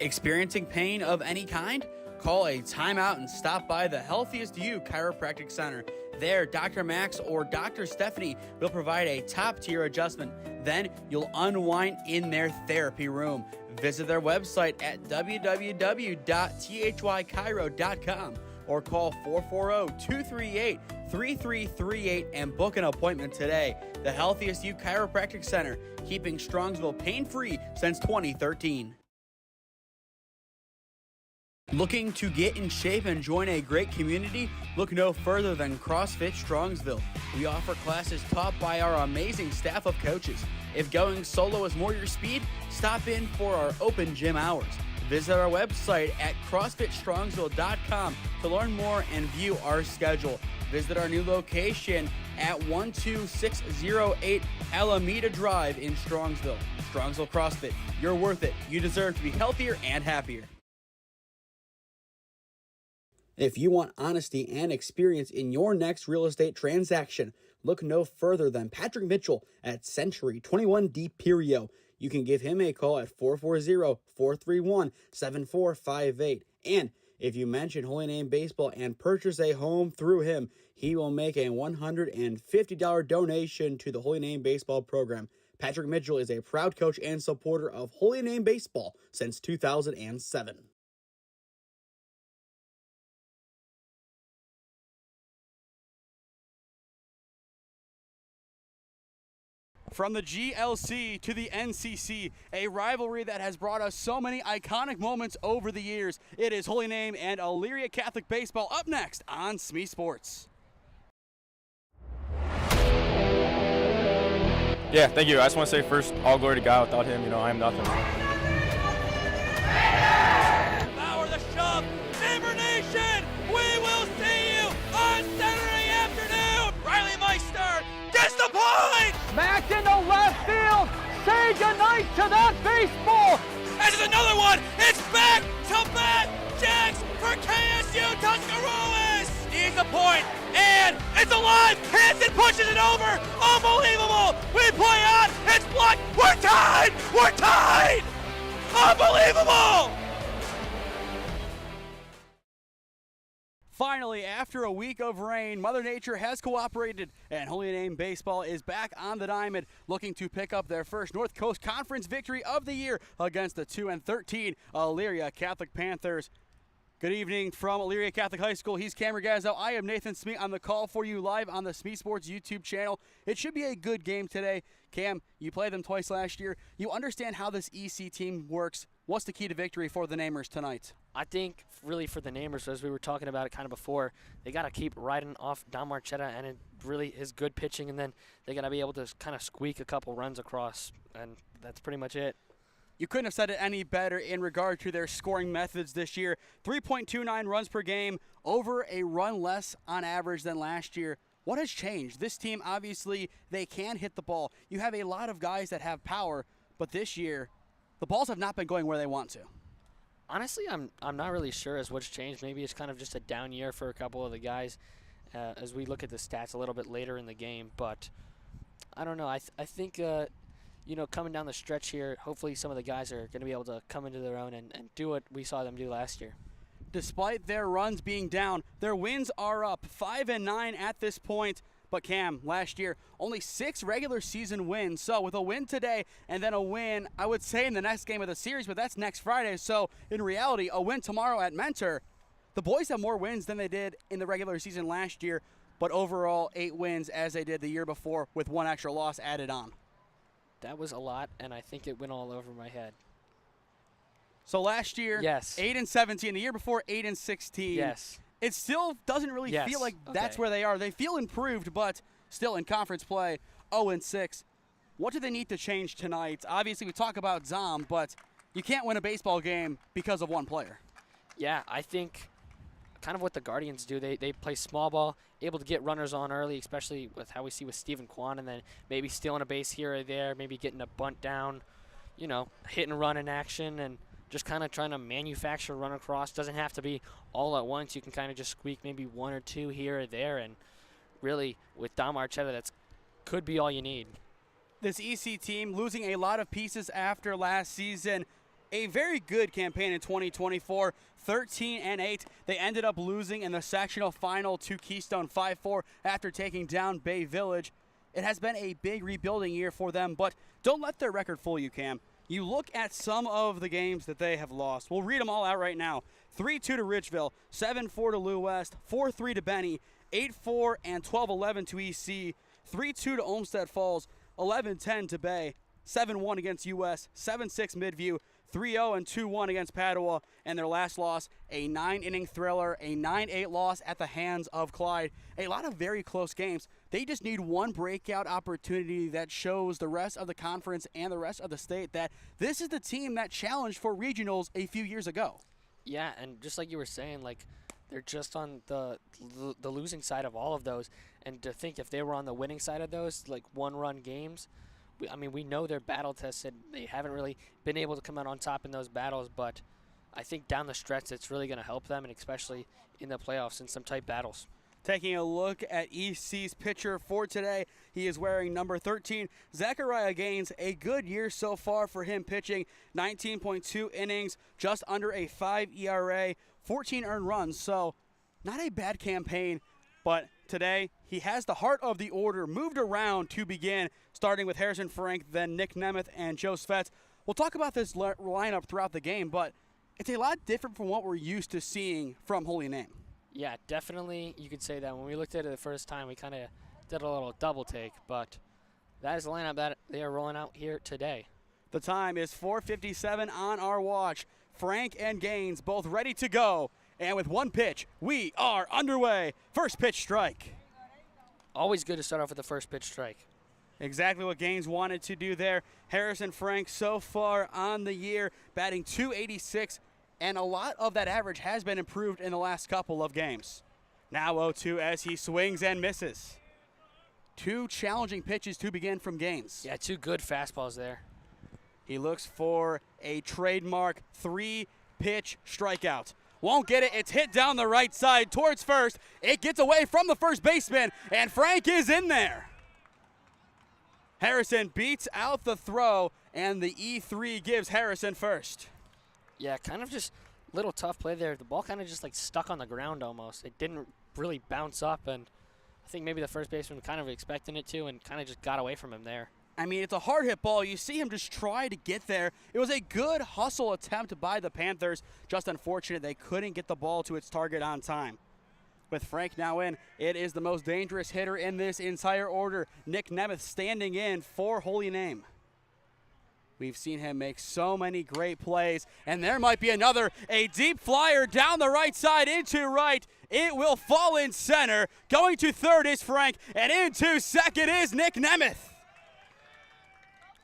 Experiencing pain of any kind? Call a timeout and stop by the Healthiest You Chiropractic Center. There, Dr. Max or Dr. Stephanie will provide a top-tier adjustment. Then you'll unwind in their therapy room. Visit their website at www.thychiro.com or call 440-238-3338 and book an appointment today. The Healthiest You Chiropractic Center, keeping Strongsville pain-free since 2013. Looking to get in shape and join a great community? Look no further than CrossFit Strongsville. We offer classes taught by our amazing staff of coaches. If going solo is more your speed, stop in for our open gym hours. Visit our website at CrossFitStrongsville.com to learn more and view our schedule. Visit our new location at 12608 Alameda Drive in Strongsville. Strongsville CrossFit, you're worth it. You deserve to be healthier and happier. If you want honesty and experience in your next real estate transaction, look no further than Patrick Mitchell at Century 21 D Perio. You can give him a call at 440-431-7458. And if you mention Holy Name Baseball and purchase a home through him, he will make a $150 donation to the Holy Name Baseball program. Patrick Mitchell is a proud coach and supporter of Holy Name Baseball since 2007. From the GLC to the NCC, a rivalry that has brought us so many iconic moments over the years. It is Holy Name and Elyria Catholic Baseball up next on SmeeSports. Yeah, thank you. I just want to say first, all glory to God. Without him, I am nothing. Power the shove, Neighbor Nation! We will see you on Saturday afternoon! Riley Meister gets the point! Back into left field. Say goodnight to that baseball. This is another one. It's back to back jacks for KSU Tuscarawas. He's the point, and it's alive. Hanson pushes it over. Unbelievable. We play on. It's blocked. We're tied. We're tied. Unbelievable. Finally, after a week of rain, Mother Nature has cooperated, and Holy Name Baseball is back on the diamond, looking to pick up their first North Coast Conference victory of the year against the 2-13 Elyria Catholic Panthers. Good evening from Elyria Catholic High School. He's Cam Ragazzo. I am Nathan Smee on the call for you live on the SmeeSports YouTube channel. It should be a good game today. Cam, you played them twice last year. You understand how this EC team works. What's the key to victory for the Namers tonight? I think really for the Namers, as we were talking about it kind of before, they got to keep riding off Don Marchetta and it really is good pitching, and then they got to be able to kind of squeak a couple runs across, and that's pretty much it. You couldn't have said it any better in regard to their scoring methods this year. 3.29 runs per game, over a run less on average than last year. What has changed? This team, obviously, they can hit the ball. You have a lot of guys that have power, but this year, the balls have not been going where they want to. Honestly, I'm not really sure as what's changed. Maybe it's kind of just a down year for a couple of the guys as we look at the stats a little bit later in the game. But I don't know. I think, coming down the stretch here, hopefully some of the guys are going to be able to come into their own and do what we saw them do last year. Despite their runs being down, their wins are up 5-9 at this point. But Cam, last year, only 6 regular season wins. So with a win today and then a win, I would say in the next game of the series, but that's next Friday. So in reality, a win tomorrow at Mentor. The boys have more wins than they did in the regular season last year, but overall 8 wins as they did the year before with 1 extra loss added on. That was a lot, and I think it went all over my head. So last year, yes, 8-17. The year before, 8-16. Yes. It still doesn't really feel like that's where they are. They feel improved, but still in conference play, 0-6. What do they need to change tonight? Obviously, we talk about Zom, but you can't win a baseball game because of one player. Yeah, I think kind of what the Guardians do. They play small ball, able to get runners on early, especially with how we see with Stephen Kwan, and then maybe stealing a base here or there, maybe getting a bunt down, hit and run in action, and just kind of trying to manufacture a run across. Doesn't have to be all at once. You can kind of just squeak maybe 1 or 2 here or there, and really with Don Marchetta, that's could be all you need. This EC team losing a lot of pieces after last season. a very good campaign in 2024, 13-8. They ended up losing in the sectional final to Keystone 5-4 after taking down Bay Village. It has been a big rebuilding year for them, but don't let their record fool you, Cam. You look at some of the games that they have lost. We'll read them all out right now. 3-2 to Ridgeville, 7-4 to Lew West, 4-3 to Benny, 8-4 and 12-11 to EC, 3-2 to Olmsted Falls, 11-10 to Bay, 7-1 against US, 7-6 Midview, 3-0 and 2-1 against Padua, and their last loss, a 9-inning thriller, a 9-8 loss at the hands of Clyde. A lot of very close games. They just need one breakout opportunity that shows the rest of the conference and the rest of the state that this is the team that challenged for regionals a few years ago. Yeah, and just like you were saying, like, they're just on the losing side of all of those. And to think if they were on the winning side of those, like one-run games, we know they're battle tested. They haven't really been able to come out on top in those battles, but I think down the stretch it's really going to help them, and especially in the playoffs in some tight battles. Taking a look at EC's pitcher for today, he is wearing number 13, Zachariah Gaines. A good year so far for him pitching, 19.2 innings, just under a 5 ERA, 14 earned runs, so not a bad campaign. But today, he has the heart of the order moved around to begin, starting with Harrison Frank, then Nick Nemeth and Joe Svets. We'll talk about this lineup throughout the game, but it's a lot different from what we're used to seeing from Holy Name. Yeah, definitely you could say that. When we looked at it the first time, we kind of did a little double take, but that is the lineup that they are rolling out here today. The time is 4:57 on our watch. Frank and Gaines both ready to go. And with one pitch, we are underway. First pitch strike. Always good to start off with the first pitch strike. Exactly what Gaines wanted to do there. Harrison Frank so far on the year batting .286, and a lot of that average has been improved in the last couple of games. Now 0-2 as he swings and misses. Two challenging pitches to begin from Gaines. Yeah, two good fastballs there. He looks for a trademark 3-pitch strikeout. Won't get it. It's hit down the right side towards first. It gets away from the first baseman, and Frank is in there. Harrison beats out the throw, and the E3 gives Harrison first. Yeah, kind of just little tough play there. The ball kind of just like stuck on the ground almost. It didn't really bounce up, and I think maybe the first baseman kind of expecting it to and kind of just got away from him there. I mean, it's a hard hit ball. You see him just try to get there. It was a good hustle attempt by the Panthers. Just unfortunate they couldn't get the ball to its target on time. With Frank now in, it is the most dangerous hitter in this entire order. Nick Nemeth standing in for Holy Name. We've seen him make so many great plays, and there might be another, a deep flyer down the right side into right. It will fall in center. Going to third is Frank, and into second is Nick Nemeth.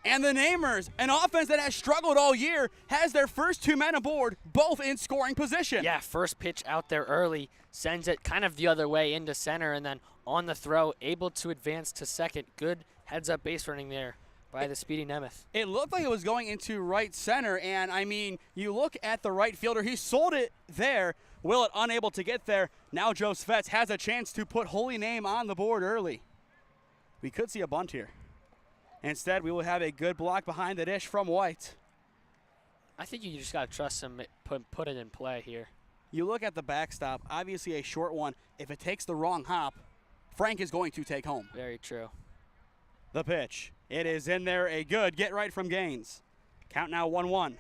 And the Namers, an offense that has struggled all year, has their first two men aboard, both in scoring position. Yeah, first pitch out there early, sends it kind of the other way into center, and then on the throw, able to advance to second. Good heads-up base running there by the speedy Nemeth. It looked like it was going into right center, and I mean, you look at the right fielder, he sold it there. Willett unable to get there. Now Joe Svets has a chance to put Holy Name on the board early. We could see a bunt here. Instead, we will have a good block behind the dish from White. I think you just got to trust him, put it in play here. You look at the backstop, obviously a short one. If it takes the wrong hop, Frank is going to take home. Very true. The pitch. It is in there, a good get right from Gaines. Count now 1-1.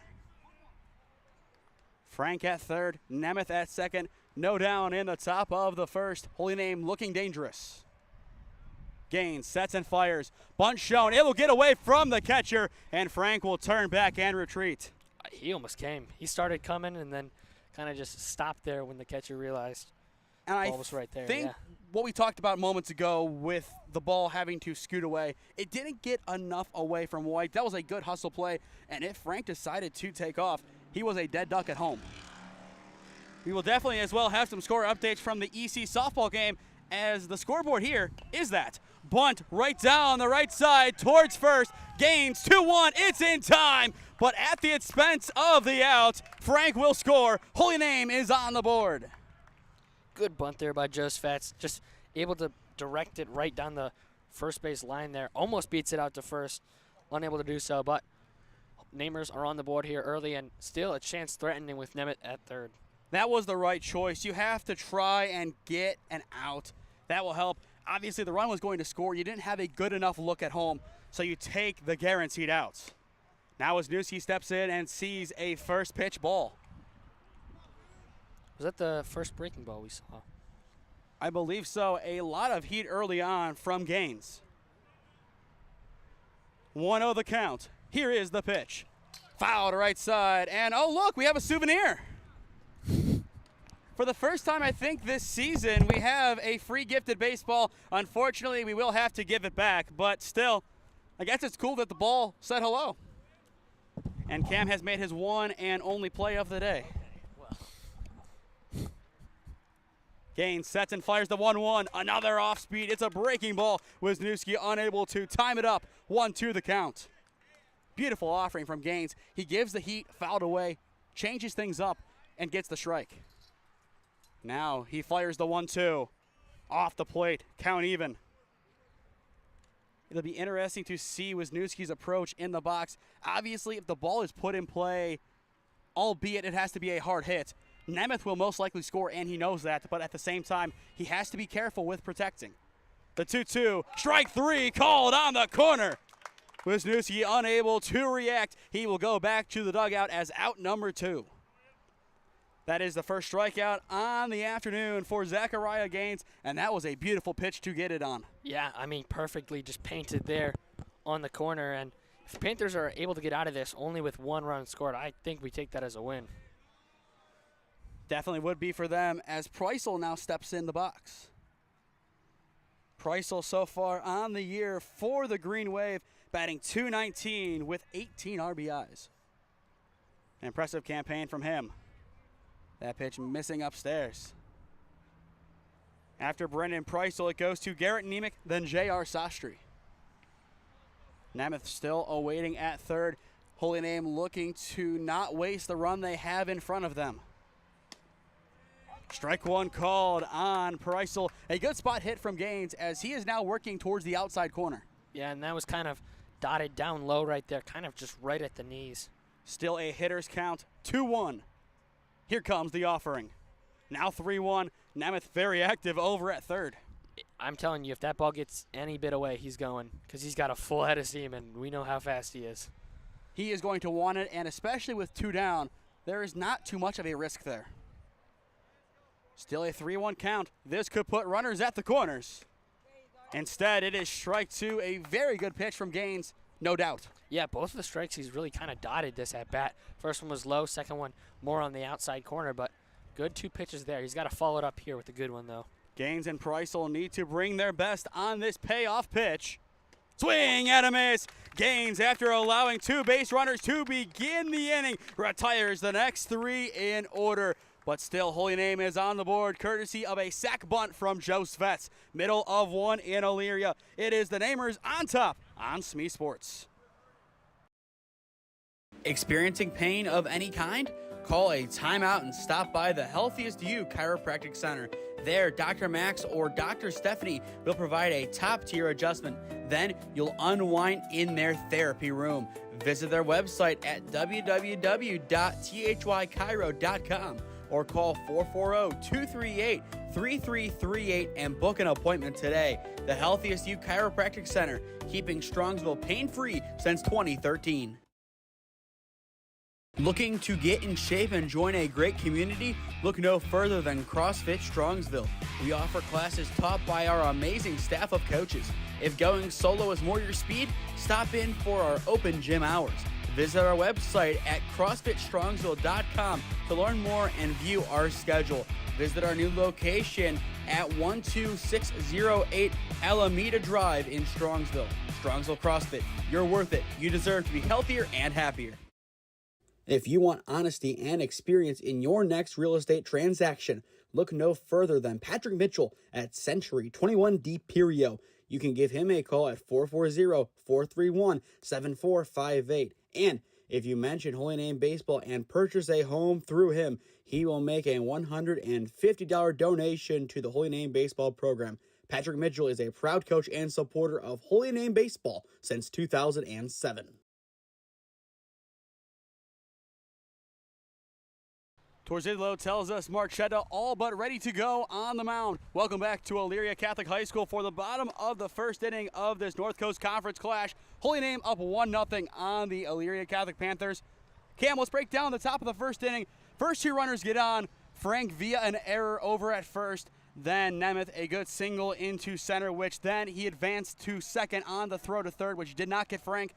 Frank at third, Nemeth at second. No down in the top of the first. Holy Name looking dangerous. Gaines sets and fires. Bunt shown. It will get away from the catcher, and Frank will turn back and retreat. He almost came. He started coming and then kind of just stopped there when the catcher realized and the ball was right there. Think yeah. What we talked about moments ago with the ball having to scoot away, it didn't get enough away from White. That was a good hustle play, and if Frank decided to take off, he was a dead duck at home. We will definitely as well have some score updates from the EC softball game, as the scoreboard here is that. Bunt right down the right side towards first. Gaines 2-1. It's in time, but at the expense of the out, Frank will score. Holy Name is on the board. Good bunt there by Joe Svets. Just able to direct it right down the first base line there. Almost beats it out to first. Unable to do so, but Namers are on the board here early, and still a chance threatening with Nemeth at third. That was the right choice. You have to try and get an out. That will help. Obviously, the run was going to score. You didn't have a good enough look at home, so you take the guaranteed outs. Now Wisniewski steps in and sees a first pitch ball. Was that the first breaking ball we saw? I believe so. A lot of heat early on from Gaines. 1-0 the count. Here is the pitch. Foul to right side, and oh look, we have a souvenir. For the first time, I think, this season, we have a free gifted baseball. Unfortunately, we will have to give it back, but still, I guess it's cool that the ball said hello. And Cam has made his one and only play of the day. Gaines sets and fires the 1-1. Another off speed. It's a breaking ball. Wisniewski unable to time it up. 1-2 the count. Beautiful offering from Gaines. He gives the heat, fouled away, changes things up, and gets the strike. Now he fires the 1-2. Off the plate. Count even. It'll be interesting to see Wisniewski's approach in the box. Obviously, if the ball is put in play, albeit it has to be a hard hit, Nemeth will most likely score, and he knows that, but at the same time, he has to be careful with protecting. The 2-2, strike three, called on the corner. Wisniewski unable to react. He will go back to the dugout as out number 2. That is the first strikeout on the afternoon for Zachariah Gaines, and that was a beautiful pitch to get it on. Yeah, I mean, perfectly just painted there on the corner, and if the Panthers are able to get out of this only with 1 run scored, I think we take that as a win. Definitely would be for them as Preissel now steps in the box. Preissel so far on the year for the Green Wave, batting .219 with 18 RBIs. An impressive campaign from him. That pitch missing upstairs. After Brendan Preissel, it goes to Garrett Nemec, then J.R. Sastry. Nemeth still awaiting at third. Holy Name looking to not waste the run they have in front of them. Strike one called on Preissel. A good spot hit from Gaines as he is now working towards the outside corner. Yeah, and that was kind of dotted down low right there, kind of just right at the knees. Still a hitter's count, 2-1. Here comes the offering. Now 3-1. Nemeth very active over at third. I'm telling you, if that ball gets any bit away, he's going, because he's got a full head of steam, and we know how fast he is. He is going to want it, and especially with 2 down, there is not too much of a risk there. Still a 3-1 count. This could put runners at the corners. Instead, it is strike 2. A very good pitch from Gaines, no doubt. Yeah, both of the strikes, he's really kind of dotted this at bat. First one was low, second one more on the outside corner, but good 2 pitches there. He's got to follow it up here with a good one, though. Gaines and Preissel need to bring their best on this payoff pitch. Swing and a miss. Gaines, after allowing 2 base runners to begin the inning, retires the next 3 in order. But still, Holy Name is on the board, courtesy of a sac bunt from Joe Svets. Middle of 1 in Elyria. It is the Namers on top on SmeeSports. Experiencing pain of any kind? Call a timeout and stop by the Healthiest You Chiropractic Center. There, Dr. Max or Dr. Stephanie will provide a top-tier adjustment. Then you'll unwind in their therapy room. Visit their website at www.thychiro.com or call 440-238-3338 and book an appointment today. The Healthiest You Chiropractic Center, keeping Strongsville pain-free since 2013. Looking to get in shape and join a great community? Look no further than CrossFit Strongsville. We offer classes taught by our amazing staff of coaches. If going solo is more your speed, stop in for our open gym hours. Visit our website at CrossFitStrongsville.com to learn more and view our schedule. Visit our new location at 12608 Alameda Drive in Strongsville. Strongsville CrossFit, you're worth it. You deserve to be healthier and happier. If you want honesty and experience in your next real estate transaction, look no further than Patrick Mitchell at Century 21D Perio. You can give him a call at 440-431-7458. And if you mention Holy Name Baseball and purchase a home through him, he will make a $150 donation to the Holy Name Baseball program. Patrick Mitchell is a proud coach and supporter of Holy Name Baseball since 2007. Torzillo tells us Marchetta all but ready to go on the mound. Welcome back to Elyria Catholic High School for the bottom of the first inning of this North Coast Conference clash. Holy Name up 1-0 on the Elyria Catholic Panthers. Cam, let's break down the top of the first inning. First two runners get on. Frank via an error over at first. Then Nemeth a good single into center, which then he advanced to second on the throw to third, which did not get Frank.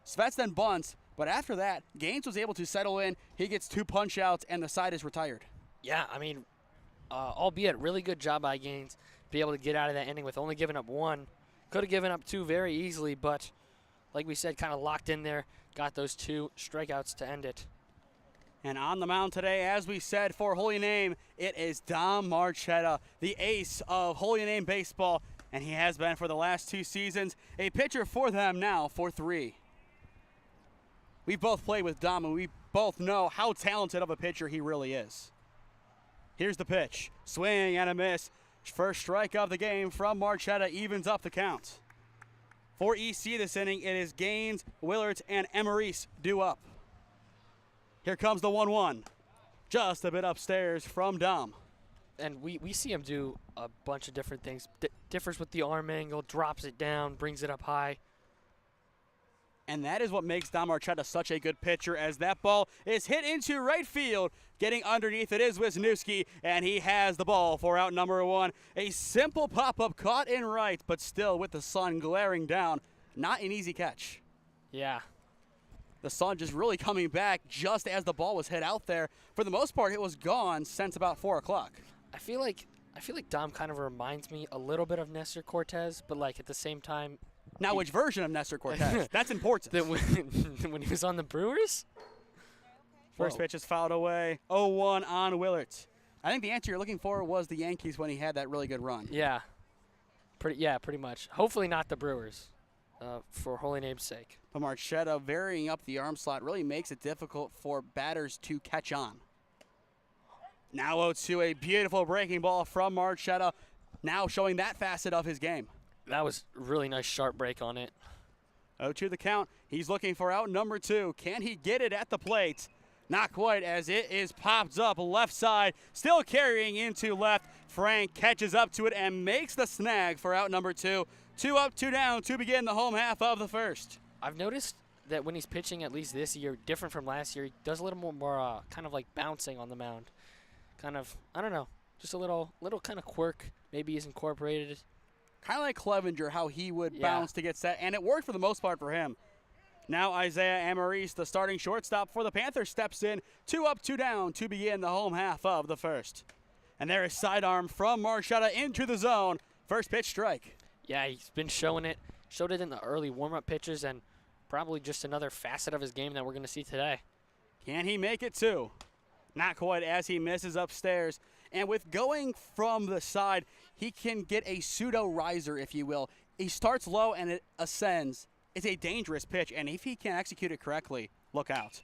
Svets then bunts. But after that, Gaines was able to settle in. He gets 2 punch outs, and the side is retired. Yeah, I mean, albeit really good job by Gaines to be able to get out of that inning with only giving up 1. Could have given up 2 very easily, but like we said, kind of locked in there, got those 2 strikeouts to end it. And on the mound today, as we said, for Holy Name, it is Dom Marchetta, the ace of Holy Name baseball, and he has been for the last 2 seasons. A pitcher for them now for 3. We both played with Dom, and we both know how talented of a pitcher he really is. Here's the pitch. Swing and a miss. First strike of the game from Marchetta evens up the count. For EC this inning, it is Gaines, Willard, and Emery's due up. Here comes the 1-1. Just a bit upstairs from Dom. And we see him do a bunch of different things. Differs with the arm angle, drops it down, brings it up high. And that is what makes Dom Marchetta such a good pitcher, as that ball is hit into right field. Getting underneath it is Wisniewski, and he has the ball for out number 1. A simple pop-up caught in right, but still with the sun glaring down. Not an easy catch. Yeah. The sun just really coming back just as the ball was hit out there. For the most part, it was gone since about 4 o'clock. I feel like Dom kind of reminds me a little bit of Nestor Cortez, but like at the same time. Now, which version of Nestor Cortez? That's important. When he was on the Brewers? First pitch is fouled away. 0-1 on Willard. I think the answer you're looking for was the Yankees when he had that really good run. Yeah. Pretty much. Hopefully not the Brewers, for Holy Name's sake. But Marchetta varying up the arm slot really makes it difficult for batters to catch on. Now 0-2, a beautiful breaking ball from Marchetta, now showing that facet of his game. That was a really nice sharp break on it. 0-2 the count. He's looking for out number 2. Can he get it at the plate? Not quite, as it is popped up left side, still carrying into left. Frank catches up to it and makes the snag for out number 2. 2 up, 2 down to begin the home half of the first. I've noticed that when he's pitching, at least this year, different from last year, he does a little more kind of like bouncing on the mound. Kind of, I don't know, just a little kind of quirk maybe he's incorporated. Kind of like Clevenger, how he would bounce to get set, and it worked for the most part for him. Now Isaiah Amaris, the starting shortstop for the Panthers, steps in. 2 up, 2 down to begin the home half of the first. And there is sidearm from Marchetta into the zone. First pitch strike. Yeah, he's been showing it. Showed it in the early warm-up pitches, and probably just another facet of his game that we're going to see today. Can he make it 2? Not quite, as he misses upstairs. And with going from the side, he can get a pseudo riser, if you will. He starts low and it ascends. It's a dangerous pitch, and if he can execute it correctly, look out.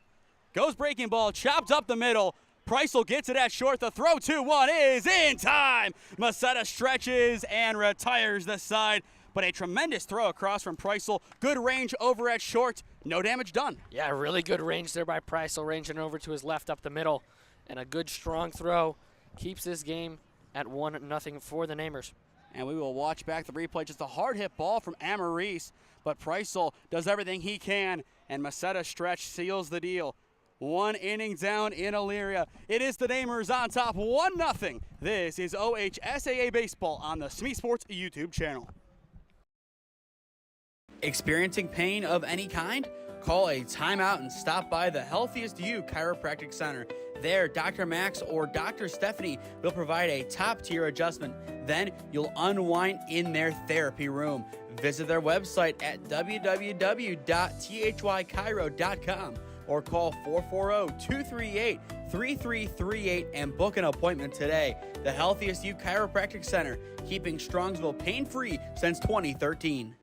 Goes breaking ball, chopped up the middle. Preissel gets it at short. The throw 2-1 is in time. Masetta stretches and retires the side, but a tremendous throw across from Preissel. Good range over at short. No damage done. Yeah, really good range there by Preissel, ranging over to his left up the middle. And a good strong throw keeps this game at 1-0 for the Namers. And we will watch back the replay. Just a hard hit ball from Amaris, but Preissel does everything he can, and Masetta stretch seals the deal. 1 inning down in Elyria. It is the Namers on top, 1-0. This is OHSAA Baseball on the SmeeSports YouTube channel. Experiencing pain of any kind? Call a timeout and stop by the Healthiest You Chiropractic Center. There, Dr. Max or Dr. Stephanie will provide a top-tier adjustment. Then you'll unwind in their therapy room. Visit their website at www.thychiro.com or call 440-238-3338 and book an appointment today. The Healthiest You Chiropractic Center, keeping Strongsville pain-free since 2013.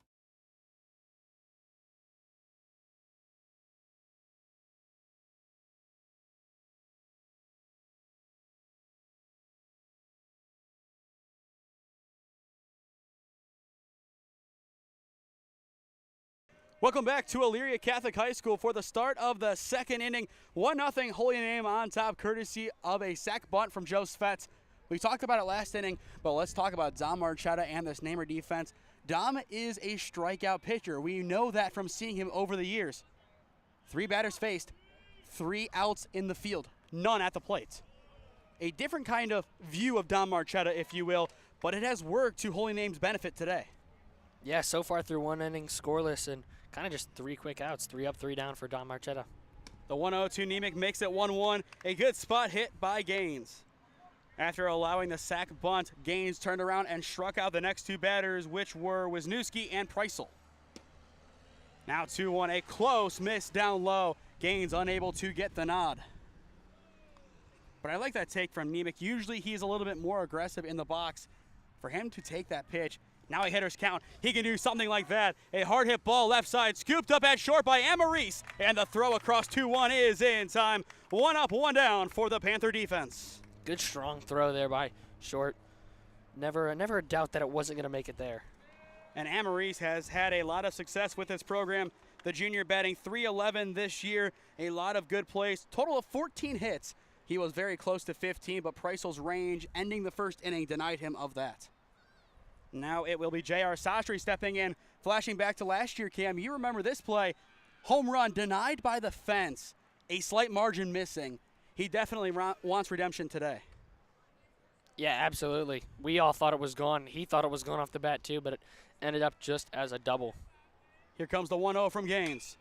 Welcome back to Elyria Catholic High School for the start of the second inning. 1-0 Holy Name on top, courtesy of a sac bunt from Joe Svets. We talked about it last inning, but let's talk about Dom Marchetta and this Namer defense. Dom is a strikeout pitcher. We know that from seeing him over the years. 3 batters faced, 3 outs in the field, none at the plate. A different kind of view of Dom Marchetta, if you will, but it has worked to Holy Name's benefit today. Yeah, so far through 1 inning, scoreless, and kind of just 3 quick outs, 3 up, 3 down for Dom Marchetta. The 1-0 to Nemec makes it 1-1. A good spot hit by Gaines. After allowing the sac bunt, Gaines turned around and struck out the next 2 batters, which were Wisniewski and Preisel. Now 2-1, a close miss down low. Gaines unable to get the nod. But I like that take from Nemec. Usually he's a little bit more aggressive in the box. For him to take that pitch, now a hitter's count. He can do something like that. A hard hit ball left side, scooped up at short by Amaris. And the throw across 2-1 is in time. 1 up, 1 down for the Panther defense. Good strong throw there by short. Never a doubt that it wasn't going to make it there. And Amaris has had a lot of success with this program. The junior batting .311 this year. A lot of good plays. Total of 14 hits. He was very close to 15, but Preisel's range ending the first inning denied him of that. Now it will be J.R. Sastry stepping in. Flashing back to last year, Cam, you remember this play. Home run denied by the fence. A slight margin missing. He definitely wants redemption today. Yeah, absolutely. We all thought it was gone. He thought it was gone off the bat too, but it ended up just as a double. Here comes the 1-0 from Gaines.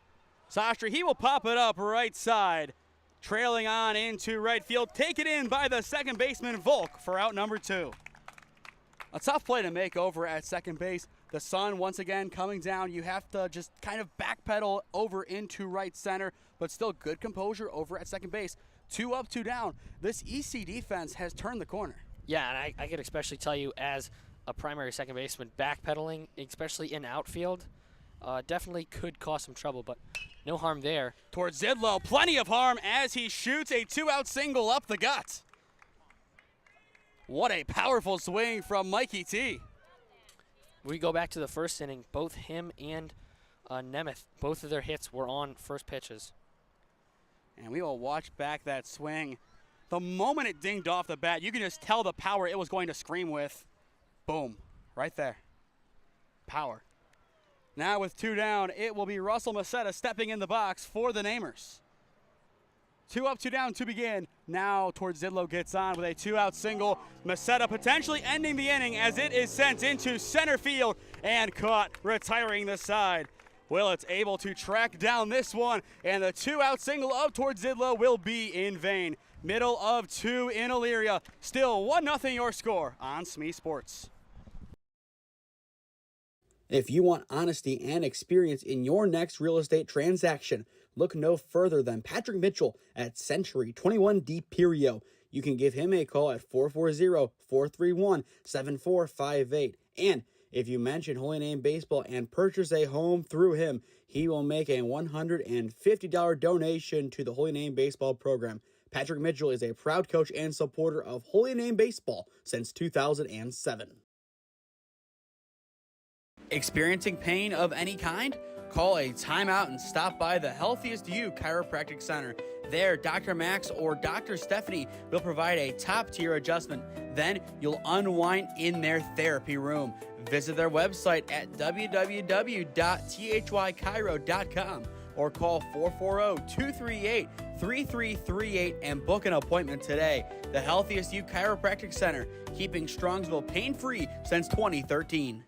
Sastry, he will pop it up right side. Trailing on into right field. Taken in by the second baseman, Volk, for out number 2. A tough play to make over at second base. The sun once again coming down. You have to just kind of backpedal over into right center, but still good composure over at second base. 2 up, 2 down. This EC defense has turned the corner. Yeah, and I could especially tell you as a primary second baseman, backpedaling, especially in outfield, definitely could cause some trouble, but no harm there. Towards Zidlow, plenty of harm as he shoots a 2-out single up the gut. What a powerful swing from Mikey T. We go back to the first inning. Both him and Nemeth, both of their hits were on first pitches. And we will watch back that swing. The moment it dinged off the bat, you can just tell the power it was going to scream with. Boom, right there. Power. Now with 2 down, it will be Russell Macetta stepping in the box for the Namers. 2 up, 2 down to begin. Now towards Zidlow gets on with a 2-out single. Macetta potentially ending the inning as it is sent into center field and caught, retiring the side. Willits able to track down this one, and the 2-out single up towards Zidlow will be in vain. Middle of 2 in Elyria. Still 1-0 your score on SmeeSports. If you want honesty and experience in your next real estate transaction, look no further than Patrick Mitchell at Century 21 D Perio. You can give him a call at 440-431-7458. And if you mention Holy Name Baseball and purchase a home through him, he will make a $150 donation to the Holy Name Baseball program. Patrick Mitchell is a proud coach and supporter of Holy Name Baseball since 2007. Experiencing pain of any kind? Call a timeout and stop by the Healthiest You Chiropractic Center. There, Dr. Max or Dr. Stephanie will provide a top-tier adjustment. Then you'll unwind in their therapy room. Visit their website at www.thychiro.com or call 440-238-3338 and book an appointment today. The Healthiest You Chiropractic Center, keeping Strongsville pain-free since 2013.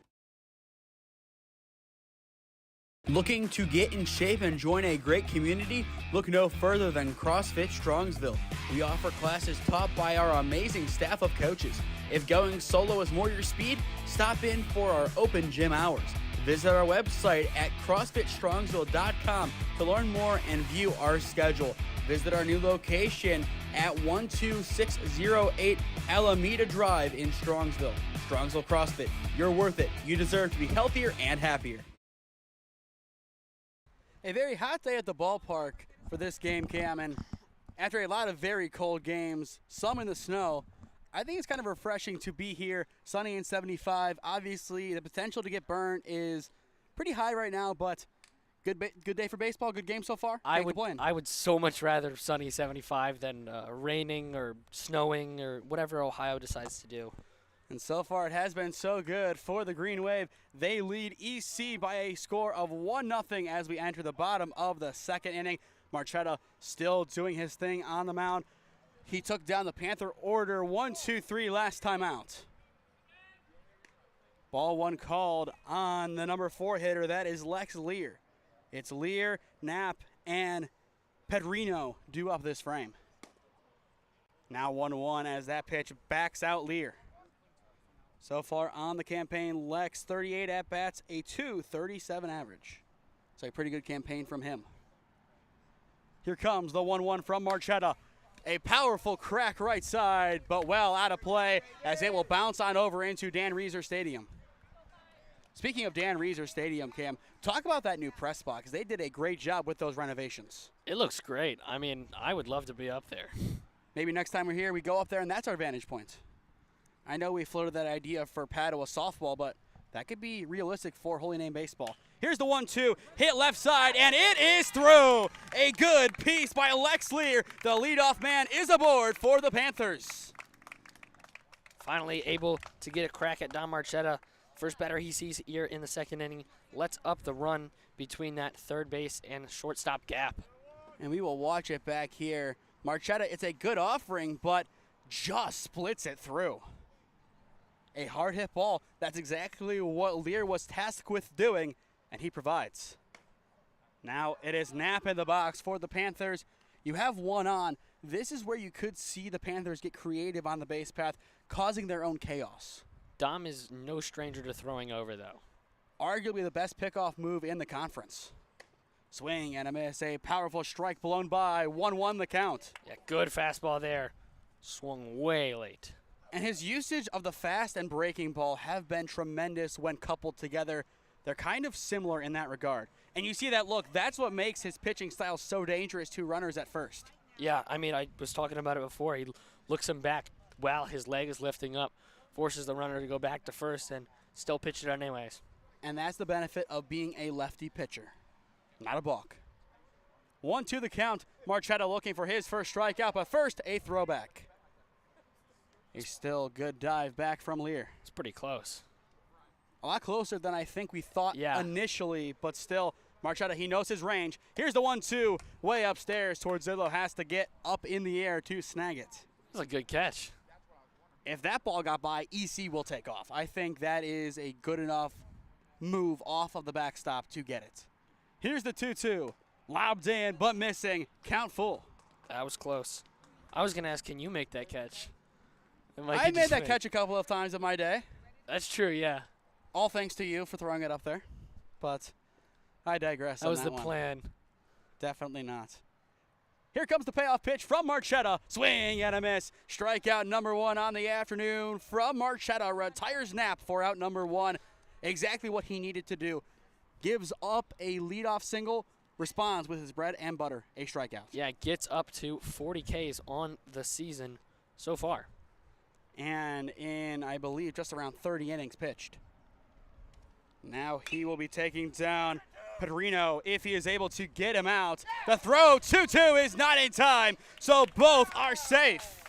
Looking to get in shape and join a great community? Look no further than CrossFit Strongsville. We offer classes taught by our amazing staff of coaches. If going solo is more your speed, stop in for our open gym hours. Visit our website at CrossFitStrongsville.com to learn more and view our schedule. Visit our new location at 12608 Alameda Drive in Strongsville. Strongsville CrossFit, you're worth it. You deserve to be healthier and happier. A very hot day at the ballpark for this game, Cam, and after a lot of very cold games, some in the snow, I think it's kind of refreshing to be here, sunny and 75. Obviously, the potential to get burnt is pretty high right now, but Good day for baseball. Good game so far. I Can't complain. would so much rather sunny 75 than raining or snowing or whatever Ohio decides to do. And so far, it has been so good for the Green Wave. They lead EC by a score of 1-0 as we enter the bottom of the second inning. Marchetta still doing his thing on the mound. He took down the Panther order 1-2-3 last time out. Ball one called on the number 4 hitter. That is Lex Lear. It's Lear, Knapp, and Pedrino due up this frame. Now 1-1 as that pitch backs out Lear. So far on the campaign, Lex 38 at-bats, a .237 average. It's a pretty good campaign from him. Here comes the 1-1 from Marchetta. A powerful crack right side, but well out of play as it will bounce on over into Dan Reeser Stadium. Speaking of Dan Reeser Stadium, Cam, talk about that new press box. They did a great job with those renovations. It looks great. I mean, I would love to be up there. Maybe next time we're here, we go up there and that's our vantage point. I know we floated that idea for Padua softball, but that could be realistic for Holy Name Baseball. Here's the 1-2, hit left side, and it is through. A good piece by Lex Lear. The leadoff man is aboard for the Panthers. Finally able to get a crack at Don Marchetta. First batter he sees here in the second inning. Let's up the run between that third base and shortstop gap. And we will watch it back here. Marchetta, it's a good offering, but just splits it through. A hard hit ball. That's exactly what Lear was tasked with doing, and he provides. Now it is Knapp in the box for the Panthers. You have one on. This is where you could see the Panthers get creative on the base path, causing their own chaos. Dom is no stranger to throwing over, though. Arguably the best pickoff move in the conference. Swing and a miss. A powerful strike blown by. 1-1 the count. Yeah, good fastball there. Swung way late. And his usage of the fast and breaking ball have been tremendous when coupled together. They're kind of similar in that regard. And you see that look, that's what makes his pitching style so dangerous to runners at first. Yeah, I mean, I was talking about it before. He looks him back while his leg is lifting up, forces the runner to go back to first and still pitch it anyways. And that's the benefit of being a lefty pitcher, not a balk. 1-2 the count. Marchetta looking for his first strikeout, but first a throwback. A still good dive back from Lear. It's pretty close. A lot closer than I think we thought initially, but still, Marchetta, he knows his range. Here's the 1-2, way upstairs towards Zillow, has to get up in the air to snag it. That's a good catch. If that ball got by, EC will take off. I think that is a good enough move off of the backstop to get it. Here's the 2-2, lobbed in, but missing, count full. That was close. I was going to ask, can you make that catch? I made that catch a couple of times in my day. That's true, yeah. All thanks to you for throwing it up there. But I digress. That was the plan. Definitely not. Here comes the payoff pitch from Marchetta. Swing and a miss. Strikeout number 1 on the afternoon from Marchetta. Retires Knapp for out number 1. Exactly what he needed to do. Gives up a leadoff single. Responds with his bread and butter. A strikeout. Yeah, gets up to 40 Ks on the season so far. And in, I believe, just around 30 innings pitched. Now he will be taking down Pedrino if he is able to get him out. The throw, 2-2, is not in time, so both are safe.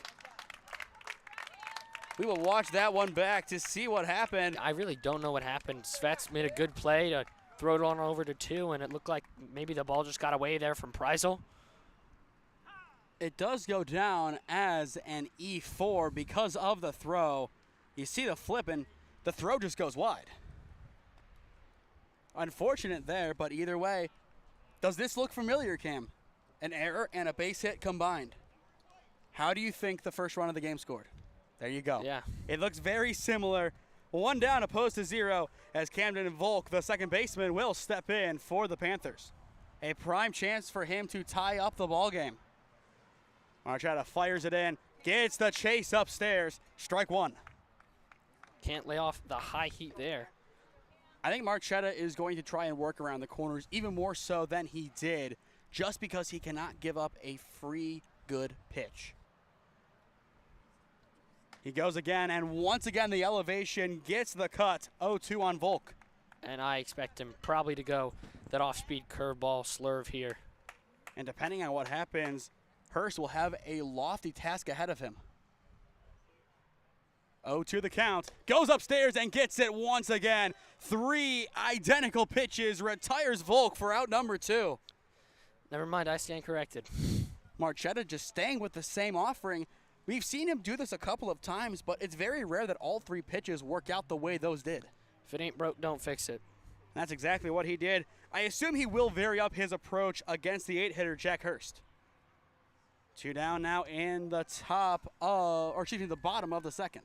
We will watch that one back to see what happened. I really don't know what happened. Svets made a good play to throw it on over to 2, and it looked like maybe the ball just got away there from Preisel. It does go down as an E4 because of the throw. You see the flipping, the throw just goes wide. Unfortunate there, but either way, does this look familiar, Cam? An error and a base hit combined. How do you think the first run of the game scored? There you go. Yeah. It looks very similar. 1 down opposed to 0 as Camden Volk, the second baseman, will step in for the Panthers. A prime chance for him to tie up the ball game. Marchetta fires it in, gets the chase upstairs. Strike 1. Can't lay off the high heat there. I think Marchetta is going to try and work around the corners even more so than he did, just because he cannot give up a free good pitch. He goes again, and once again the elevation gets the cut. 0-2 on Volk. And I expect him probably to go that off-speed curveball slurve here. And depending on what happens, Hurst will have a lofty task ahead of him. 0-2 the count. Goes upstairs and gets it once again. 3 identical pitches. Retires Volk for out number 2. Never mind, I stand corrected. Marchetta just staying with the same offering. We've seen him do this a couple of times, but it's very rare that all 3 pitches work out the way those did. If it ain't broke, don't fix it. That's exactly what he did. I assume he will vary up his approach against the 8-hitter Jack Hurst. 2 down now in the the bottom of the second.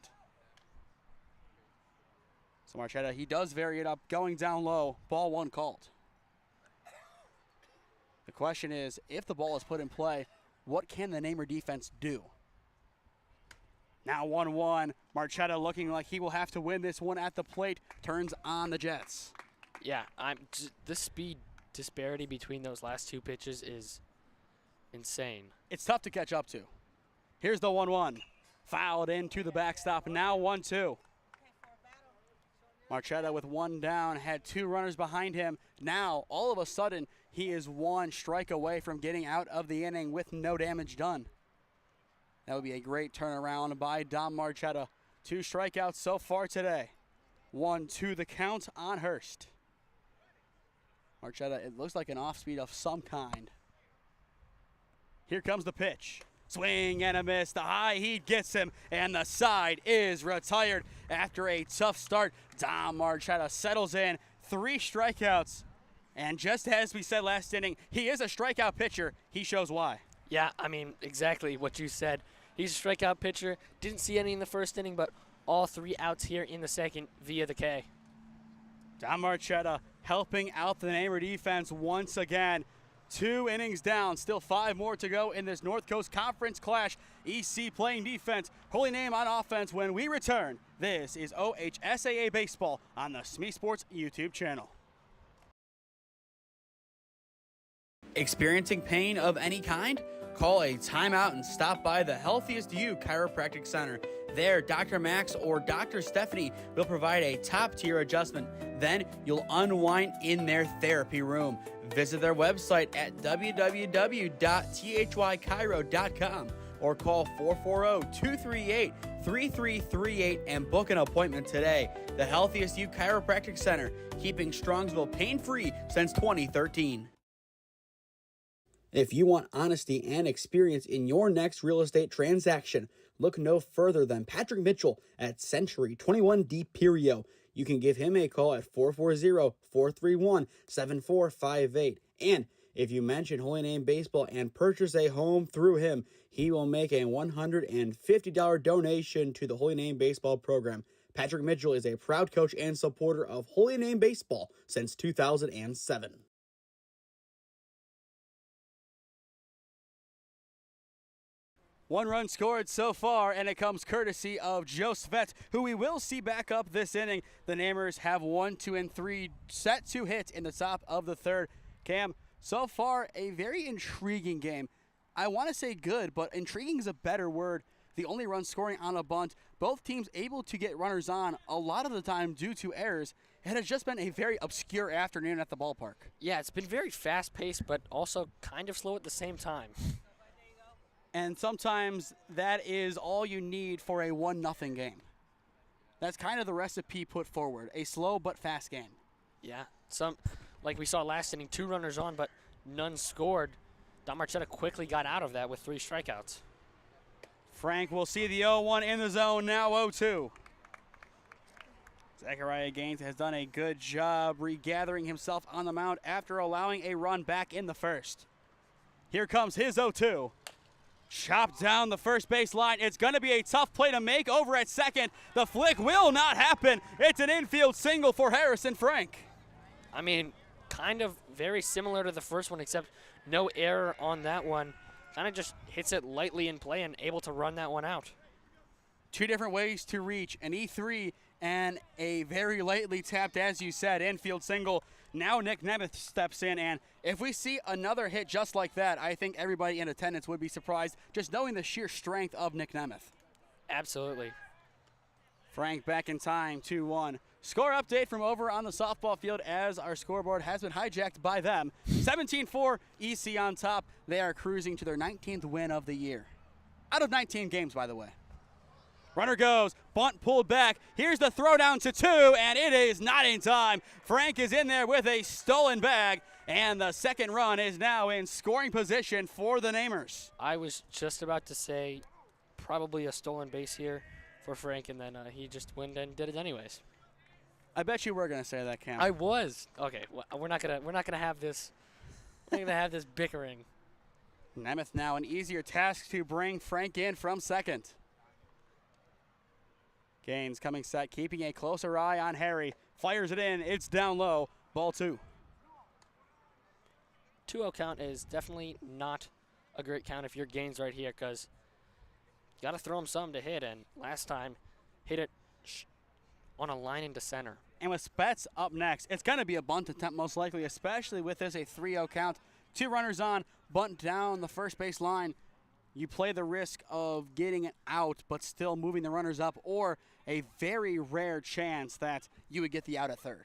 So Marchetta, he does vary it up, going down low. Ball 1 called. The question is, if the ball is put in play, what can the Namer defense do? Now 1-1. Marchetta looking like he will have to win this one at the plate. Turns on the Jets. Yeah, the speed disparity between those last 2 pitches is insane. It's tough to catch up to. Here's the 1-1. Fouled into the backstop. Now 1-2. Marchetta with 1 down, had 2 runners behind him. Now, all of a sudden, he is 1 strike away from getting out of the inning with no damage done. That would be a great turnaround by Dom Marchetta. 2 strikeouts so far today. 1-2 the count on Hurst. Marchetta, it looks like an off-speed of some kind. Here comes the pitch. Swing and a miss. The high heat gets him, and the side is retired. After a tough start, Dom Marchetta settles in. 3 strikeouts. And just as we said last inning, he is a strikeout pitcher. He shows why. Yeah, I mean, exactly what you said. He's a strikeout pitcher. Didn't see any in the first inning, but all 3 outs here in the second via the K. Dom Marchetta helping out the Namer defense once again. 2 innings down, still 5 more to go in this North Coast Conference clash. EC playing defense, Holy Name on offense when we return. This is OHSAA Baseball on the SmeeSports YouTube channel. Experiencing pain of any kind? Call a timeout and stop by the Healthiest You Chiropractic Center. There, Dr. Max or Dr. Stephanie will provide a top-tier adjustment. Then you'll unwind in their therapy room. Visit their website at www.thychiro.com or call 440-238-3338 and book an appointment today. The Healthiest You Chiropractic Center, keeping Strongsville pain-free since 2013. If you want honesty and experience in your next real estate transaction, look no further than Patrick Mitchell at Century 21 D Perio. You can give him a call at 440-431-7458. And if you mention Holy Name Baseball and purchase a home through him, he will make a $150 donation to the Holy Name Baseball program. Patrick Mitchell is a proud coach and supporter of Holy Name Baseball since 2007. 1 run scored so far, and it comes courtesy of Joe Svet, who we will see back up this inning. The Namers have 1, 2, and 3 set to hit in the top of the 3rd. Cam, so far a very intriguing game. I want to say good, but intriguing is a better word. The only run scoring on a bunt, both teams able to get runners on a lot of the time due to errors. It has just been a very obscure afternoon at the ballpark. Yeah, it's been very fast-paced, but also kind of slow at the same time. And sometimes that is all you need for a 1-0 game. That's kind of the recipe put forward, a slow but fast game. Yeah, like we saw last inning, 2 runners on, but none scored. Dom Marchetta quickly got out of that with 3 strikeouts. Frank will see the 0-1 in the zone, now 0-2. Zachariah Gaines has done a good job regathering himself on the mound after allowing a run back in the first. Here comes his 0-2. Chopped down the first base line. It's going to be a tough play to make over at second. The flick will not happen. It's an infield single for Harrison Frank. I mean, kind of very similar to the first one, except no error on that one. Kind of just hits it lightly in play and able to run that one out. 2 different ways to reach, an E3 and a very lightly tapped, as you said, infield single. Now Nick Nemeth steps in, and if we see another hit just like that, I think everybody in attendance would be surprised, just knowing the sheer strength of Nick Nemeth. Absolutely. Frank back in time, 2-1. Score update from over on the softball field as our scoreboard has been hijacked by them. 17-4, EC on top. They are cruising to their 19th win of the year. Out of 19 games, by the way. Runner goes, bunt pulled back. Here's the throw down to 2, and it is not in time. Frank is in there with a stolen bag, and the second run is now in scoring position for the Namers. I was just about to say probably a stolen base here for Frank, and then he just went and did it anyways. I bet you were going to say that, Cam. I was. Okay, well, we're not gonna have this. We're not gonna have this bickering. Nemeth now an easier task to bring Frank in from second. Gaines coming set, keeping a closer eye on Harry. Fires it in. It's down low. Ball 2. 2-0 count is definitely not a great count if you're Gaines right here, because you got to throw him something to hit, and last time hit it on a line into center. And with Spets up next, it's going to be a bunt attempt most likely, especially with this a 3-0 count. 2 runners on, bunt down the first base line. You play the risk of getting it out but still moving the runners up, or a very rare chance that you would get the out at third.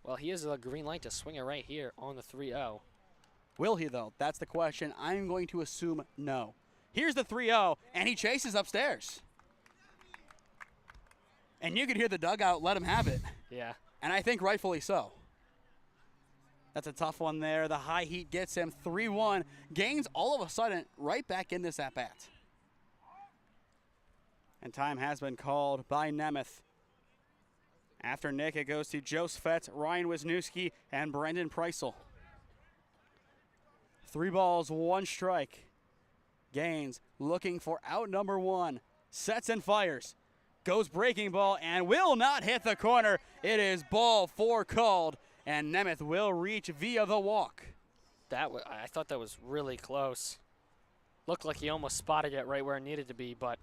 Well, he has a green light to swing it right here on the 3-0. Will he, though? That's the question. I'm going to assume no. Here's the 3-0, and he chases upstairs. And you could hear the dugout let him have it. Yeah. And I think rightfully so. That's a tough one there. The high heat gets him 3-1. Gaines all of a sudden right back in this at-bat. And time has been called by Nemeth. After Nick, it goes to Joe Svet, Ryan Wisniewski, and Brendan Preisel. 3 balls, 1 strike. Gaines looking for out number 1. Sets and fires. Goes breaking ball and will not hit the corner. It is ball 4 called, and Nemeth will reach via the walk. I thought that was really close. Looked like he almost spotted it right where it needed to be, but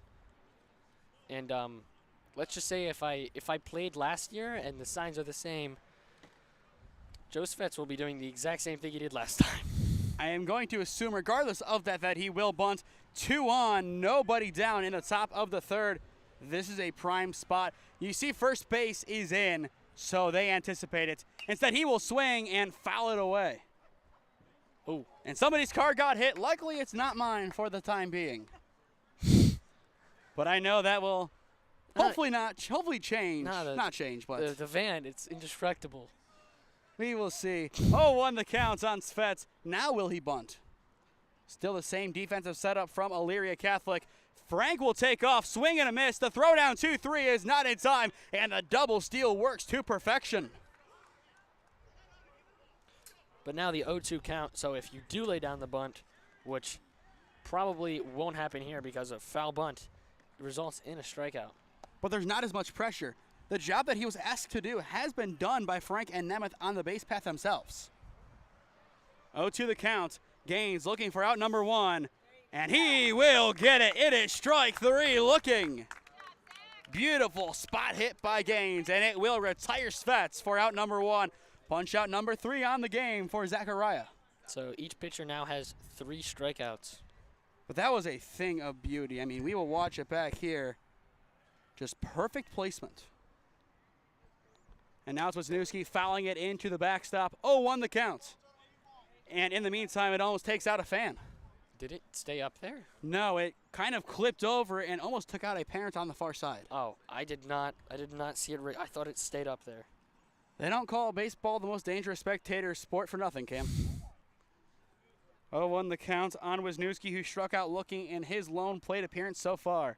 let's just say if I played last year and the signs are the same, Joe Svets will be doing the exact same thing he did last time. I am going to assume, regardless of that he will bunt. 2 on, nobody down in the top of the 3rd. This is a prime spot. You see first base is in, so they anticipate it. Instead, he will swing and foul it away. Ooh. And somebody's car got hit. Luckily, it's not mine for the time being. But I know that will hopefully change. Not change, but the van, it's indestructible. We will see. 0-1 the counts on Svets. Now will he bunt? Still the same defensive setup from Elyria Catholic. Frank will take off, swing and a miss. The throw down 2-3 is not in time, and the double steal works to perfection. But now the 0-2 count, so if you do lay down the bunt, which probably won't happen here because of foul bunt, it results in a strikeout. But there's not as much pressure. The job that he was asked to do has been done by Frank and Nemeth on the base path themselves. 0-2 the count. Gaines looking for out number 1. And he will get it. It is strike 3 looking. Beautiful spot hit by Gaines, and it will retire Svets for out number 1. Punch out number 3 on the game for Zachariah. So each pitcher now has 3 strikeouts. But that was a thing of beauty. I mean, we will watch it back here. Just perfect placement. And now it's Wisniewski fouling it into the backstop. 0-1 the count. And in the meantime, it almost takes out a fan. Did it stay up there? No, it kind of clipped over and almost took out a parent on the far side. Oh, I did not see it. I thought it stayed up there. They don't call baseball the most dangerous spectator sport for nothing, Cam. 0-1 the count on Wisniewski, who struck out looking in his lone plate appearance so far.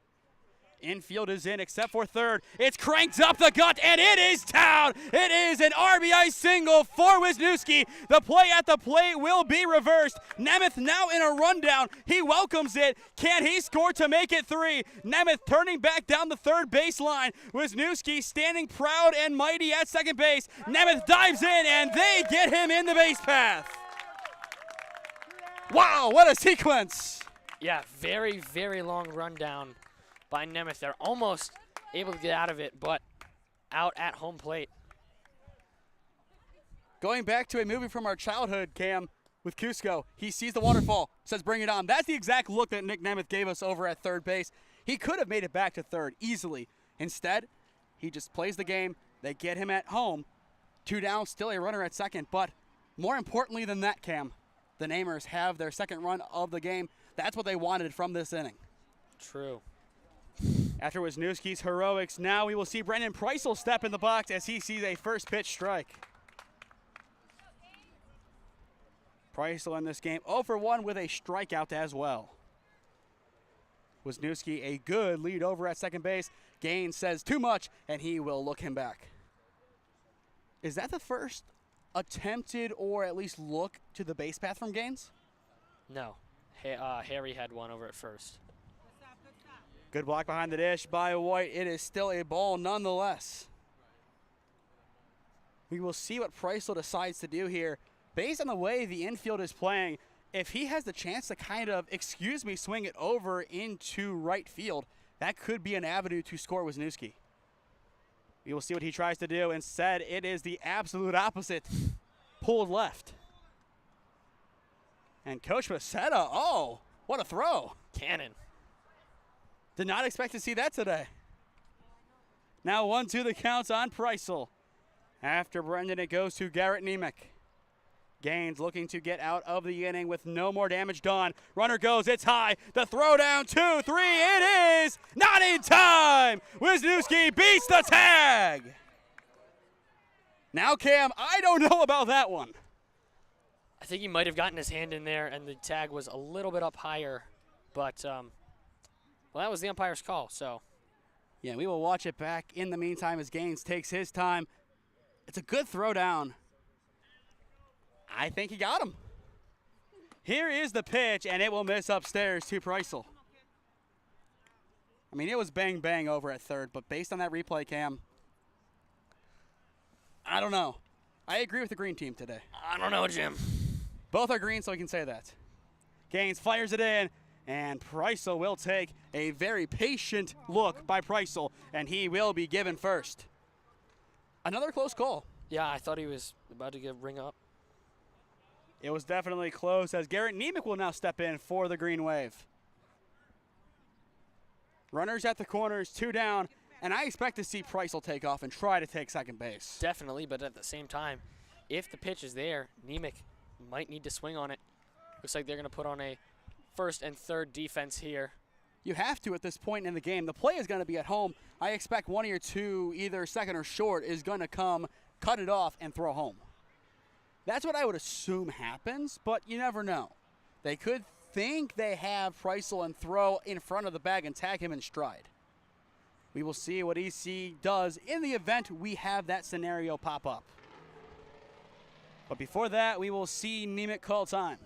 Infield is in except for third. It's cranked up the gut, and it is down. It is an RBI single for Wisniewski. The play at the plate will be reversed. Nemeth now in a rundown. He welcomes it. Can he score to make it 3? Nemeth turning back down the third baseline. Wisniewski standing proud and mighty at second base. Nemeth dives in, and they get him in the base path. Wow, what a sequence. Yeah, very, very long rundown by Nemeth. They're almost able to get out of it, but out at home plate. Going back to a movie from our childhood, Cam, with Cusco, he sees the waterfall, says bring it on. That's the exact look that Nick Nemeth gave us over at third base. He could have made it back to third easily. Instead, he just plays the game, They get him at home. 2 down, still a runner at second. But more importantly than that, Cam, the Namers have their second run of the game. That's what they wanted from this inning. True. After Wisniewski's heroics, now we will see Brendan Preissel step in the box as he sees a first pitch strike. Preissel in this game 0 for 1 with a strikeout as well. Wisniewski a good lead over at second base. Gaines says too much, and he will look him back. Is that the first attempted or at least look to the base path from Gaines? No. Harry had one over at first. Good block behind the dish by White. It is still a ball nonetheless. We will see what Preissel decides to do here. Based on the way the infield is playing, if he has the chance to kind of, swing it over into right field, that could be an avenue to score Wisniewski. We will see what he tries to do. Instead, it is the absolute opposite. Pulled left. And Coach Masetta, oh, what a throw. Cannon. Did not expect to see that today. Now 1-2 the counts on Preissel. After Brendan, it goes to Garrett Nemec. Gaines looking to get out of the inning with no more damage done. Runner goes, it's high. The throw down, 2-3, it is not in time. Wisniewski beats the tag. Now, Cam, I don't know about that one. I think he might have gotten his hand in there, and the tag was a little bit up higher. But, well, that was the umpire's call, so. Yeah, we will watch it back in the meantime as Gaines takes his time. It's a good throw down. I think he got him. Here is the pitch, and it will miss upstairs to Preissel. I mean, it was bang-bang over at third, but based on that replay, Cam, I don't know. I agree with the green team today. I don't know, Jim. Both are green, so we can say that. Gaines fires it in, and Preissel will take a very patient look by Preissel, and he will be given first. Another close call. Yeah, I thought he was about to ring up. It was definitely close as Garrett Nemec will now step in for the Green Wave. Runners at the corners, 2 down, and I expect to see Preissel take off and try to take second base. Definitely, but at the same time, if the pitch is there, Nemec might need to swing on it. Looks like they're going to put on a first and third defense here. You have to at this point in the game. The play is going to be at home. I expect one of your two, either second or short, is going to come, cut it off, and throw home. That's what I would assume happens, but you never know. They could think they have Preissel and throw in front of the bag and tag him in stride. We will see what EC does in the event we have that scenario pop up. But before that, we will see Nemec call time.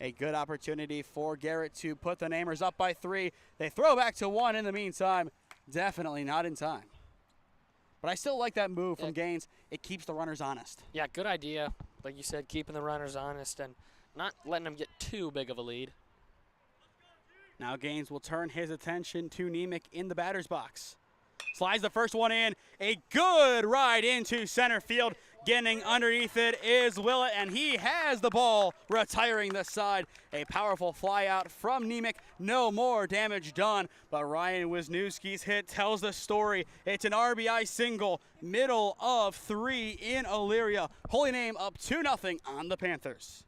A good opportunity for Garrett to put the Namers up by 3. They throw back to 1 in the meantime. Definitely not in time. But I still like that move from Gaines. It keeps the runners honest. Yeah, good idea. Like you said, keeping the runners honest and not letting them get too big of a lead. Now Gaines will turn his attention to Nemec in the batter's box. Slides the first one in. A good ride into center field. Getting underneath it is Willett, and he has the ball, retiring the side. A powerful fly out from Nemec. No more damage done, but Ryan Wisniewski's hit tells the story. It's an RBI single, middle of 3 in Elyria. Holy Name up 2-0 on the Panthers.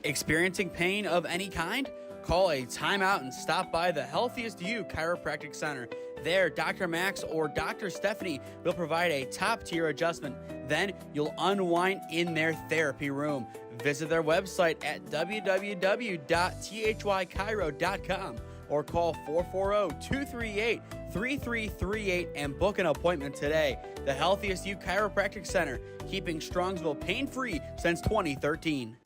Experiencing pain of any kind? Call a timeout and stop by the Healthiest You Chiropractic Center. There, Dr. Max or Dr. Stephanie will provide a top-tier adjustment. Then you'll unwind in their therapy room. Visit their website at www.thychiro.com or call 440-238-3338 and book an appointment today. The Healthiest You Chiropractic Center, keeping Strongsville pain-free since 2013.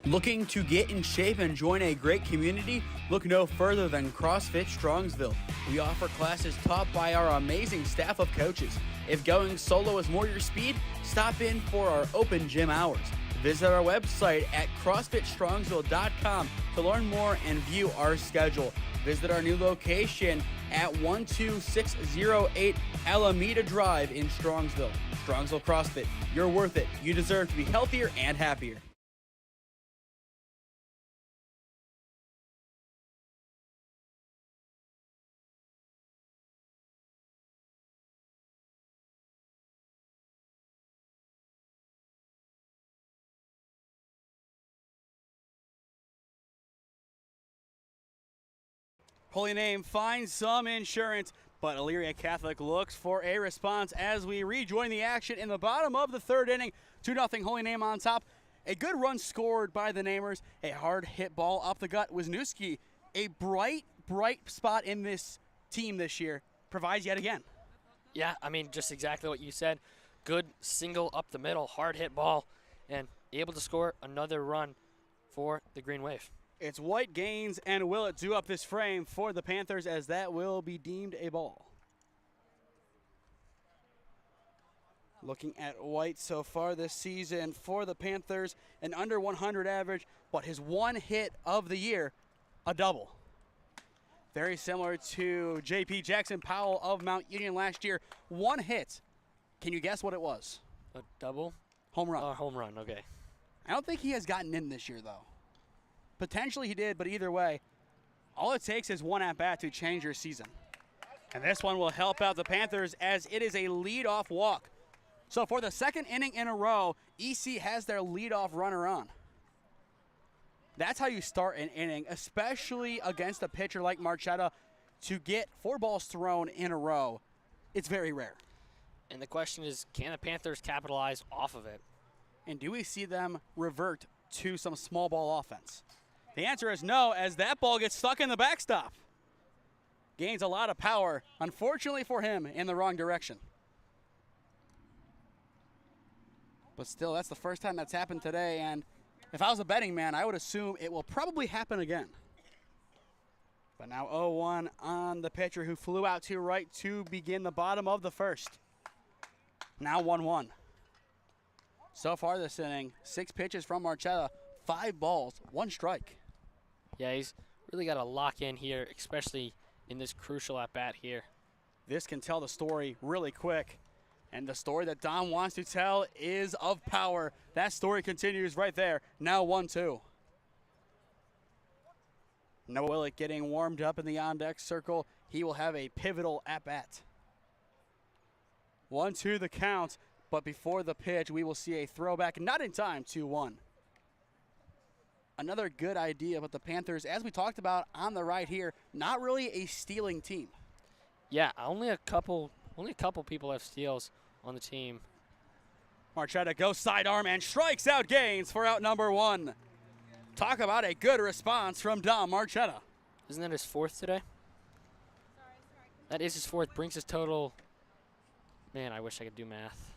Looking to get in shape and join a great community? Look no further than CrossFit Strongsville. We offer classes taught by our amazing staff of coaches. If going solo is more your speed, stop in for our open gym hours. Visit our website at CrossFitStrongsville.com to learn more and view our schedule. Visit our new location at 12608 Alameda Drive in Strongsville. Strongsville CrossFit, you're worth it. You deserve to be healthier and happier. Holy Name finds some insurance, but Elyria Catholic looks for a response as we rejoin the action in the bottom of the third inning. 2-0 Holy Name on top. A good run scored by the Namers. A hard hit ball up the gut. Wisniewski, a bright spot in this team this year, provides yet again. Yeah, I mean, just exactly what you said. Good single up the middle, hard hit ball, and able to score another run for the Green Wave. It's White, Gaines, and Willett do up this frame for the Panthers, as that will be deemed a ball. Looking at White so far this season for the Panthers, an under 100 average, but his one hit of the year, a double. Very similar to J.P. Jackson Powell of Mount Union last year. One hit. Can you guess what it was? A double? Home run. Home run, okay. I don't think he has gotten in this year, though. Potentially he did, but either way, all it takes is one at-bat to change your season. And this one will help out the Panthers as it is a leadoff walk. So for the second inning in a row, EC has their leadoff runner on. That's how you start an inning, especially against a pitcher like Marchetta. To get 4 balls thrown in a row, it's very rare. And the question is, can the Panthers capitalize off of it? And do we see them revert to some small ball offense? The answer is no, as that ball gets stuck in the backstop. Gains a lot of power, unfortunately for him, in the wrong direction. But still, that's the first time that's happened today, and if I was a betting man, I would assume it will probably happen again. But now 0-1 on the pitcher who flew out to right to begin the bottom of the first. Now 1-1. So far this inning, 6 pitches from Marchetta, 5 balls, 1 strike. Yeah, he's really got to lock in here, especially in this crucial at-bat here. This can tell the story really quick. And the story that Dom wants to tell is of power. That story continues right there. Now 1-2. Noah Willett getting warmed up in the on-deck circle. He will have a pivotal at-bat. 1-2 the count, but before the pitch, we will see a throwback, not in time, 2-1. Another good idea, but the Panthers, as we talked about on the right here, not really a stealing team. Yeah, only a couple people have steals on the team. Marchetta goes sidearm and strikes out Gaines for out number 1. Talk about a good response from Dom Marchetta. Isn't that his 4th today? That is his 4th. Brings his total. Man, I wish I could do math.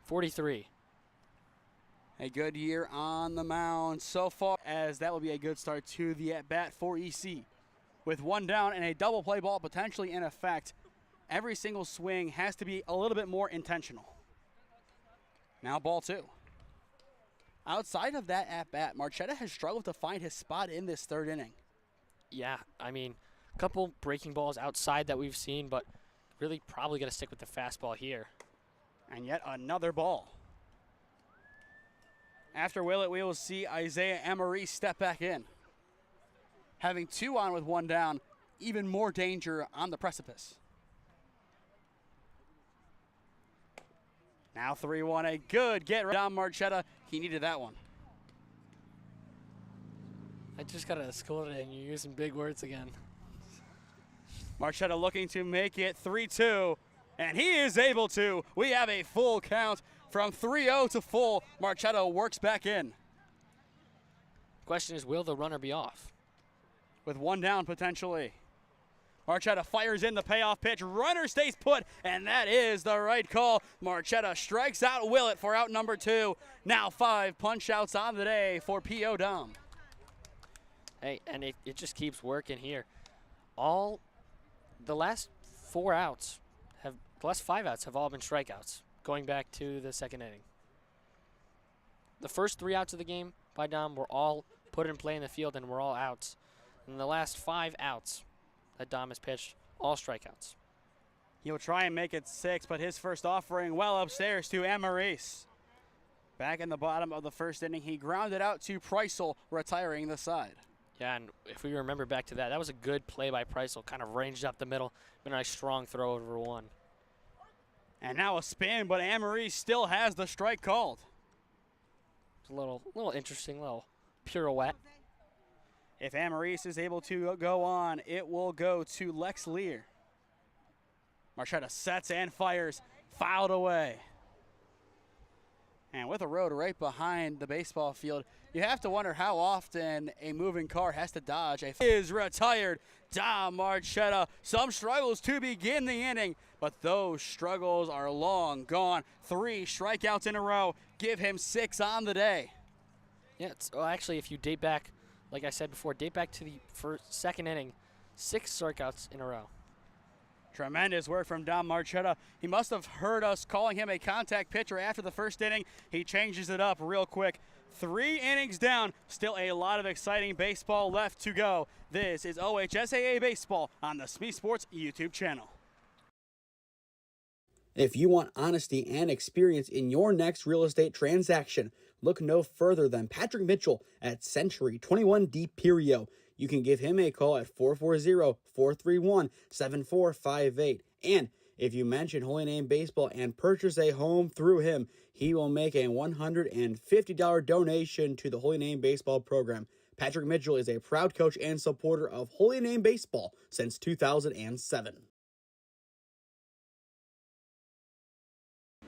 43. A good year on the mound so far, as that will be a good start to the at-bat for EC. With 1 down and a double play ball potentially in effect, every single swing has to be a little bit more intentional. Now ball 2. Outside of that at-bat, Marchetta has struggled to find his spot in this third inning. Yeah, I mean, a couple breaking balls outside that we've seen, but really probably going to stick with the fastball here. And yet another ball. After Willett, we will see Isaiah Emery step back in. Having 2 on with 1 down, even more danger on the precipice. Now 3-1, a good get down Marchetta. He needed that one. I just got out of school today and you're using big words again. Marchetta looking to make it 3-2, and he is able to. We have a full count from 3-0 to full. Marchetta works back in. Question is, will the runner be off? With 1 down potentially. Marchetta fires in the payoff pitch. Runner stays put, and that is the right call. Marchetta strikes out Willett for out number 2. Now 5 punch outs on the day for P.O. Dom. Hey, and it just keeps working here. The last 5 outs have all been strikeouts going back to the second inning. The first 3 outs of the game by Dom were all put in play in the field and were all outs. And the last 5 outs that Dom has pitched, all strikeouts. He'll try and make it 6, but his first offering well upstairs to Amaris. Back in the bottom of the first inning, he grounded out to Preisel, retiring the side. Yeah, and if we remember back to that, that was a good play by Preisel, kind of ranged up the middle, been a nice strong throw over 1. And now a spin, but Amaris still has the strike called. It's a little interesting, little pirouette. If Amaris is able to go on, it will go to Lex Lear. Marchetta sets and fires, fouled away. And with a road right behind the baseball field, you have to wonder how often a moving car has to dodge. Is retired. Dom Marchetta. Some struggles to begin the inning, but those struggles are long gone. 3 strikeouts in a row. Give him 6 on the day. Yeah, well, actually, if you date back, like I said before, date back to the second inning, 6 strikeouts in a row. Tremendous work from Dom Marchetta. He must have heard us calling him a contact pitcher after the first inning. He changes it up real quick. 3 innings down, still a lot of exciting baseball left to go. This is OHSAA Baseball on the SmeeSports YouTube channel. If you want honesty and experience in your next real estate transaction, look no further than Patrick Mitchell at Century 21 D Perio. You can give him a call at 440-431-7458. And if you mention Holy Name Baseball and purchase a home through him, he will make a $150 donation to the Holy Name Baseball program. Patrick Mitchell is a proud coach and supporter of Holy Name Baseball since 2007.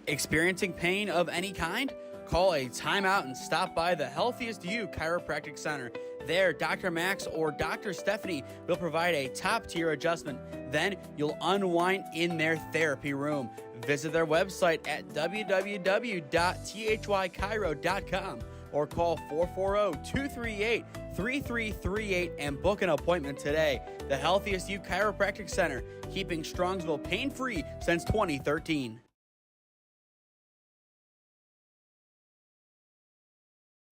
Experiencing pain of any kind? Call a timeout and stop by the Healthiest You Chiropractic Center. There, Dr. Max or Dr. Stephanie will provide a top-tier adjustment. Then you'll unwind in their therapy room. Visit their website at www.thychiro.com or call 440-238-3338 and book an appointment today. The Healthiest You Chiropractic Center, keeping Strongsville pain-free since 2013.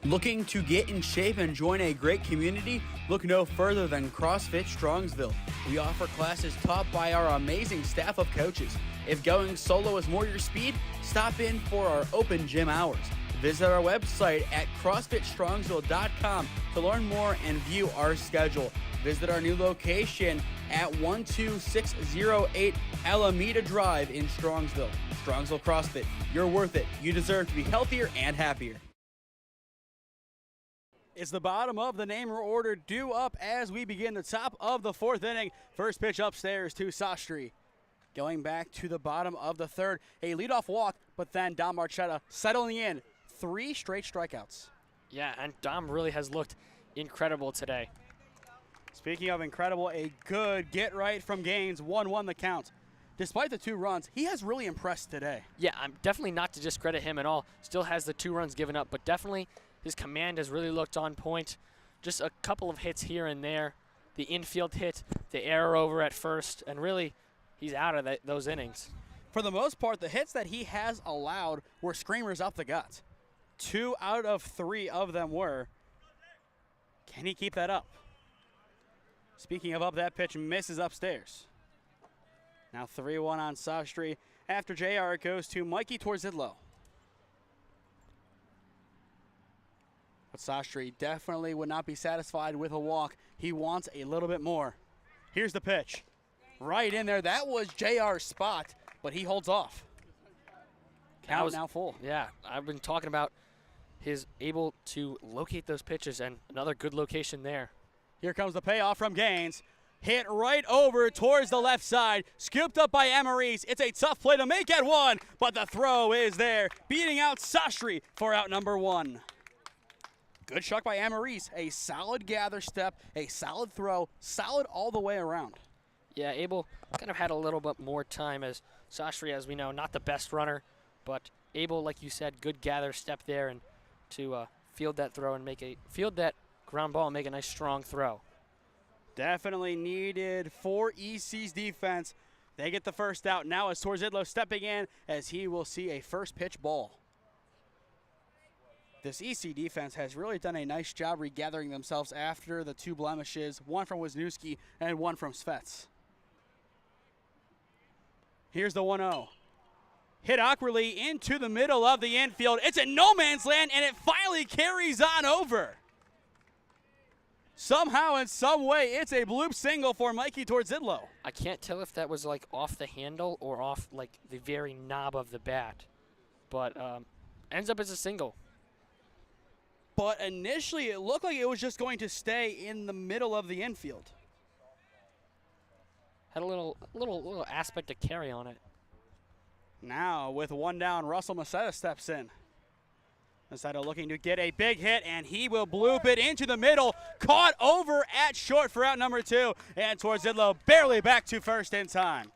Looking to get in shape and join a great community? Look no further than CrossFit Strongsville. We offer classes taught by our amazing staff of coaches. If going solo is more your speed, stop in for our open gym hours. Visit our website at CrossFitStrongsville.com to learn more and view our schedule. Visit our new location at 12608 Alameda Drive in Strongsville. Strongsville CrossFit, you're worth it. You deserve to be healthier and happier. It's the bottom of the name order due up as we begin the top of the 4th inning. First pitch upstairs to Sastry. Going back to the bottom of the 3rd, a leadoff walk, but then Dom Marchetta settling in. 3 straight strikeouts. Yeah, and Dom really has looked incredible today. Speaking of incredible, a good get right from Gaines, 1-1 the count. Despite the 2 runs, he has really impressed today. Yeah, I'm definitely not to discredit him at all. Still has the 2 runs given up, but definitely his command has really looked on point. Just a couple of hits here and there. The infield hit, the error over at first, and really he's out of those innings. For the most part, the hits that he has allowed were screamers up the gut. 2 out of 3 of them were. Can he keep that up? Speaking of up, that pitch misses upstairs. Now 3-1 on Sastry. After JR, it goes to Mikey Torzidlo. But Sastry definitely would not be satisfied with a walk. He wants a little bit more. Here's the pitch. Right in there. That was JR's spot, but he holds off. Count now full. Yeah, I've been talking about his able to locate those pitches, and another good location there. Here comes the payoff from Gaines. Hit right over towards the left side. Scooped up by Amaris. It's a tough play to make at 1, but the throw is there. Beating out Sastry for out number 1. Good shot by Amaris. A solid gather step, a solid throw, solid all the way around. Yeah, Abel kind of had a little bit more time, as Sastry, as we know, not the best runner, but Abel, like you said, good gather step there and to field that throw and field that ground ball and make a nice strong throw. Definitely needed for EC's defense. They get the first out. Now as Torzidlo stepping in as he will see a first pitch ball. This EC defense has really done a nice job regathering themselves after the 2 blemishes, one from Wisniewski and one from Svets. Here's the 1-0. Hit awkwardly into the middle of the infield. It's in no man's land, and it finally carries on over. Somehow, in some way, it's a bloop single for Mikey Torzidlo. I can't tell if that was like off the handle or off like the very knob of the bat, but ends up as a single. but initially it looked like it was just going to stay in the middle of the infield. Had a little aspect of carry on it. Now with one down, Russell Maceda steps in. Maceda looking to get a big hit, and he will bloop it into the middle. Caught over at short for out number 2, and towards Zidlow, barely back to first in time.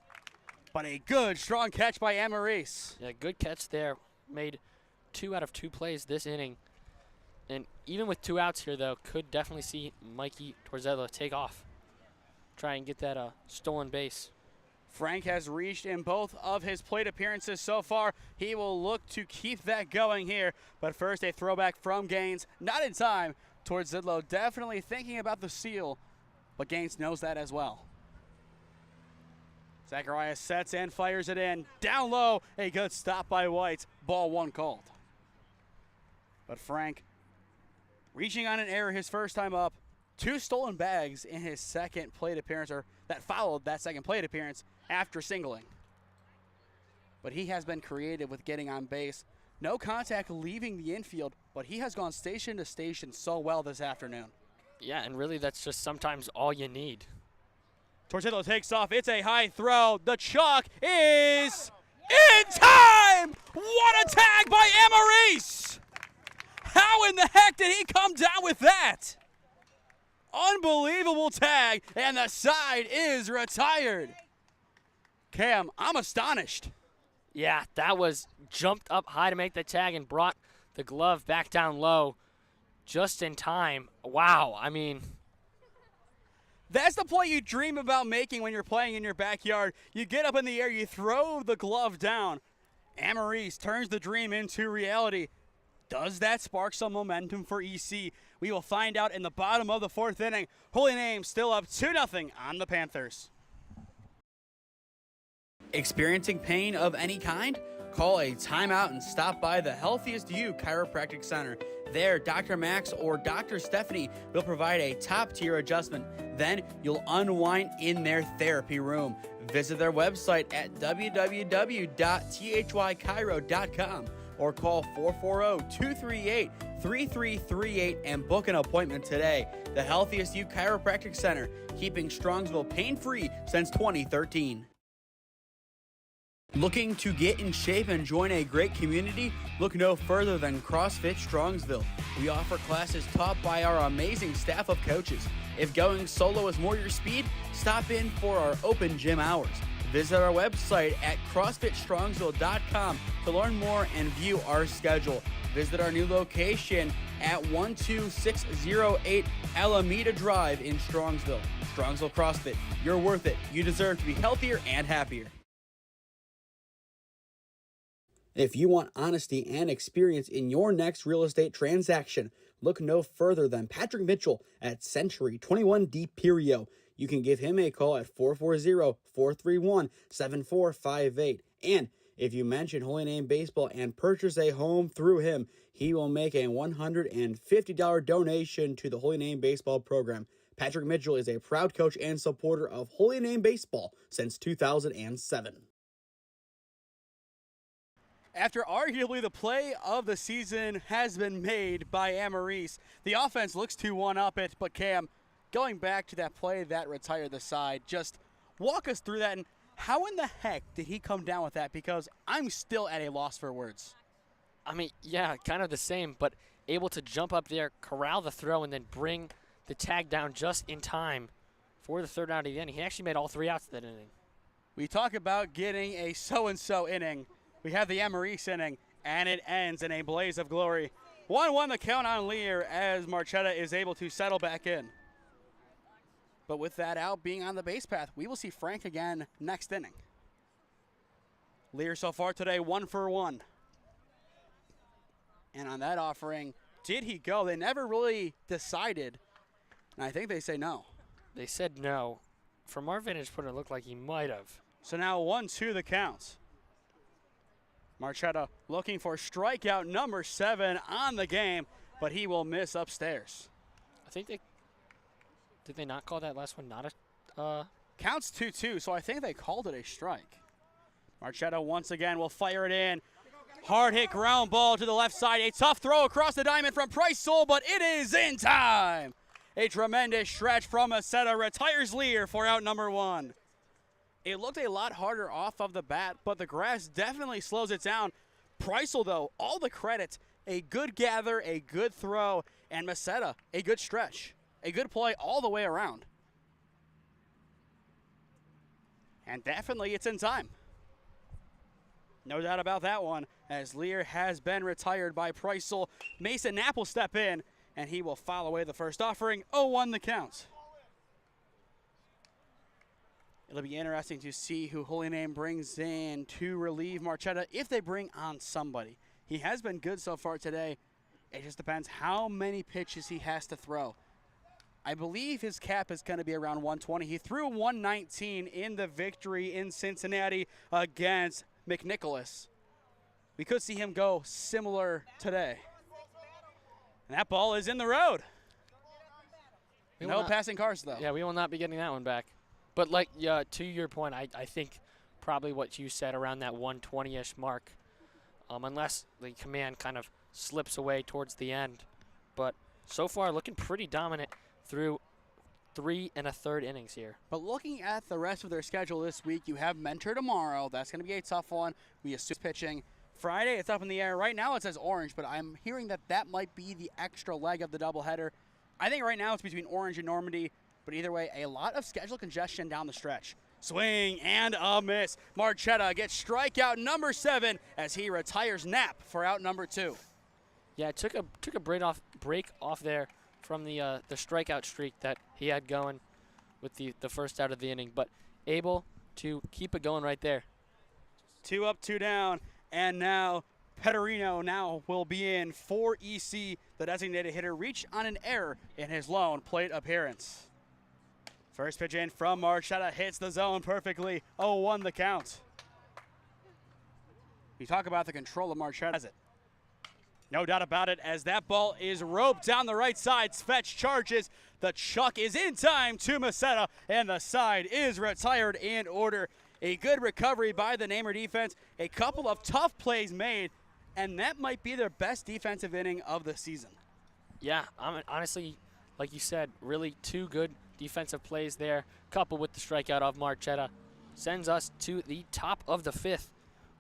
But a good, strong catch by Amaris. Yeah, good catch there. Made 2 out of 2 plays this inning. And even with 2 outs here, though, could definitely see Mikey Torzella take off. Try and get that stolen base. Frank has reached in both of his plate appearances so far. He will look to keep that going here. But first, a throwback from Gaines. Not in time towards Zidlow. Definitely thinking about the steal, but Gaines knows that as well. Zacharias sets and fires it in. Down low, a good stop by White. Ball 1 called. But Frank reaching on an error his first time up. 2 stolen bags in his second plate appearance, or that followed that second plate appearance after singling. But he has been creative with getting on base. No contact leaving the infield, but he has gone station to station so well this afternoon. Yeah, and really that's just sometimes all you need. Tortillo takes off. It's a high throw. The chalk is in time! What a tag by Amaris! How in the heck did he come down with that? Unbelievable tag, and the side is retired. Cam, I'm astonished. Yeah, that was jumped up high to make the tag and brought the glove back down low just in time. Wow, I mean, that's the play you dream about making when you're playing in your backyard. You get up in the air, you throw the glove down. Amaris turns the dream into reality. Does that spark some momentum for EC? We will find out in the bottom of the 4th inning. Holy Name still up 2-0 on the Panthers. Experiencing pain of any kind? Call a timeout and stop by the Healthiest You Chiropractic Center. There, Dr. Max or Dr. Stephanie will provide a top-tier adjustment. Then you'll unwind in their therapy room. Visit their website at www.thychiro.com or call 440-238-3338 and book an appointment today. The Healthiest You Chiropractic Center, keeping Strongsville pain-free since 2013. Looking to get in shape and join a great community? Look no further than CrossFit Strongsville. We offer classes taught by our amazing staff of coaches. If going solo is more your speed, stop in for our open gym hours. Visit our website at CrossFitStrongsville.com to learn more and view our schedule. Visit our new location at 12608 Alameda Drive in Strongsville. Strongsville CrossFit, you're worth it. You deserve to be healthier and happier. If you want honesty and experience in your next real estate transaction, look no further than Patrick Mitchell at Century 21D Perio. You can give him a call at 440-431-7458. And if you mention Holy Name Baseball and purchase a home through him, he will make a $150 donation to the Holy Name Baseball program. Patrick Mitchell is a proud coach and supporter of Holy Name Baseball since 2007. After arguably the play of the season has been made by Amaris, the offense looks to one-up it, but Cam, going back to that play that retired the side, just walk us through that, and how in the heck did he come down with that? Because I'm still at a loss for words. I mean, yeah, kind of the same, but able to jump up there, corral the throw, and then bring the tag down just in time for the 3rd out of the inning. He actually made all 3 outs that inning. We talk about getting a so-and-so inning. We have the Amaris inning, and it ends in a blaze of glory. 1-1 the count on Lear as Marchetta is able to settle back in. But with that out being on the base path, we will see Frank again next inning. Lear so far today 1 for 1. And on that offering, did he go? They never really decided, and I think they say no. They said no. From our vantage point, it looked like he might have. So now 1-2 the counts. Marchetta looking for strikeout number 7 on the game, but he will miss upstairs. I think they – did they not call that last one not a Counts 2-2, so I think they called it a strike. Marchetta once again will fire it in. Hard hit ground ball to the left side. A tough throw across the diamond from Price-Soul, but it is in time. A tremendous stretch from Macetta retires Lear for out number 1. It looked a lot harder off of the bat, but the grass definitely slows it down. Price-Soul, though, all the credit. A good gather, a good throw, and Macetta, a good stretch. A good play all the way around. And definitely it's in time. No doubt about that one, as Lear has been retired by Price-Soul. Mason Knapp will step in, and he will foul away the first offering. 0-1 the count. It'll be interesting to see who Holy Name brings in to relieve Marchetta if they bring on somebody. He has been good so far today. It just depends how many pitches he has to throw. I believe his cap is going to be around 120. He threw 119 in the victory in Cincinnati against McNicholas. We could see him go similar today. And that ball is in the road. No passing cars, though. Yeah, we will not be getting that one back. But like to your point, I think probably what you said around that 120-ish mark, unless the command kind of slips away towards the end. But so far, looking pretty dominant through 3 1/3 innings here. But looking at the rest of their schedule this week, you have Mentor tomorrow. That's going to be a tough one. We assume pitching. Friday, it's up in the air. Right now it says Orange, but I'm hearing that that might be the extra leg of the doubleheader. I think right now it's between Orange and Normandy, but either way, a lot of schedule congestion down the stretch. Swing and a miss. Marchetta gets strikeout number 7 as he retires Knapp for out number 2. Yeah, it took a break off there from the strikeout streak that he had going with the first out of the inning, but able to keep it going right there. 2 up, 2 down, and now Petterino now will be in for EC. The designated hitter reached on an error in his lone plate appearance. First pitch in from Marchetta hits the zone perfectly. 0-1 the count. You talk about the control of Marchetta. Has it? No doubt about it, as that ball is roped down the right side. Svetch charges. The chuck is in time to Macetta, and the side is retired in order. A good recovery by the Namer defense. A couple of tough plays made, and that might be their best defensive inning of the season. Yeah, honestly, like you said, really 2 good defensive plays there, coupled with the strikeout of Marchetta. Sends us to the top of the 5th,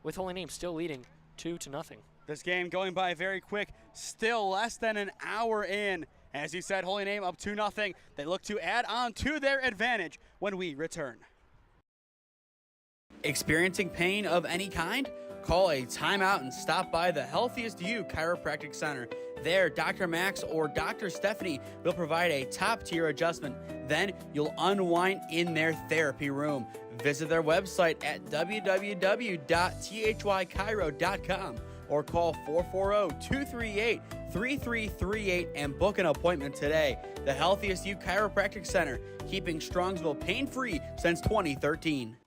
with Holy Name still leading 2-0. This game going by very quick, still less than an hour in. As you said, Holy Name up 2-0. They look to add on to their advantage when we return. Experiencing pain of any kind? Call a timeout and stop by the Healthiest You Chiropractic Center. There, Dr. Max or Dr. Stephanie will provide a top-tier adjustment. Then you'll unwind in their therapy room. Visit their website at www.thychiro.com or call 440-238-3338 and book an appointment today. The Healthiest You Chiropractic Center, keeping Strongsville pain-free since 2013.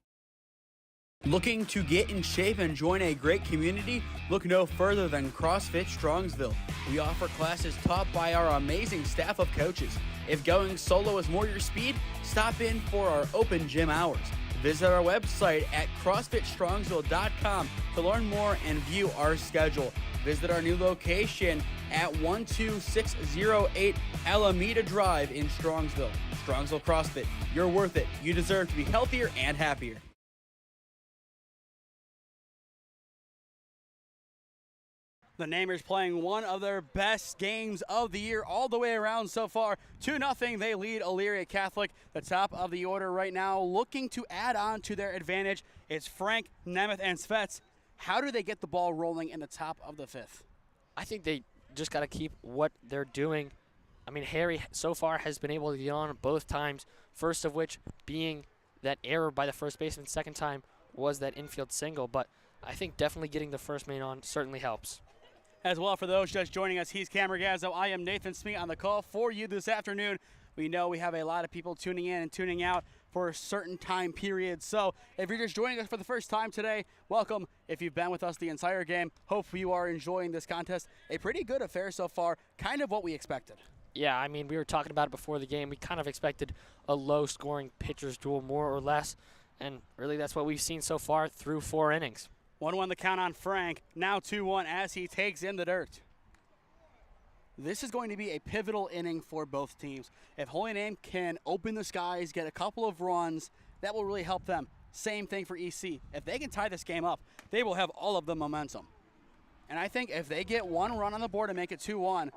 Looking to get in shape and join a great community? Look no further than CrossFit Strongsville. We offer classes taught by our amazing staff of coaches. If going solo is more your speed, stop in for our open gym hours. Visit our website at CrossFitStrongsville.com to learn more and view our schedule. Visit our new location at 12608 Alameda Drive in Strongsville. Strongsville CrossFit, you're worth it. You deserve to be healthier and happier. The Namers playing one of their best games of the year all the way around so far. 2-0, they lead Elyria Catholic. The top of the order right now looking to add on to their advantage. It's Frank, Nemeth, and Svets. How do they get the ball rolling in the top of the 5th? I think they just got to keep what they're doing. I mean, Harry so far has been able to get on both times, first of which being that error by the first baseman, second time was that infield single. But I think definitely getting the first man on certainly helps. As well, for those just joining us, he's Cam Ragazzo. I am Nathan Smee on the call for you this afternoon. We know we have a lot of people tuning in and tuning out for certain time periods. So if you're just joining us for the first time today, welcome. If you've been with us the entire game, hope you are enjoying this contest. A pretty good affair so far, kind of what we expected. Yeah, I mean, we were talking about it before the game. We kind of expected a low-scoring pitcher's duel, more or less, and really that's what we've seen so far through 4 innings. 1-1 the count on Frank. Now 2-1 as he takes in the dirt. This is going to be a pivotal inning for both teams. If Holy Name can open the skies, get a couple of runs, that will really help them. Same thing for EC. If they can tie this game up, they will have all of the momentum. And I think if they get one run on the board and make it 2-1,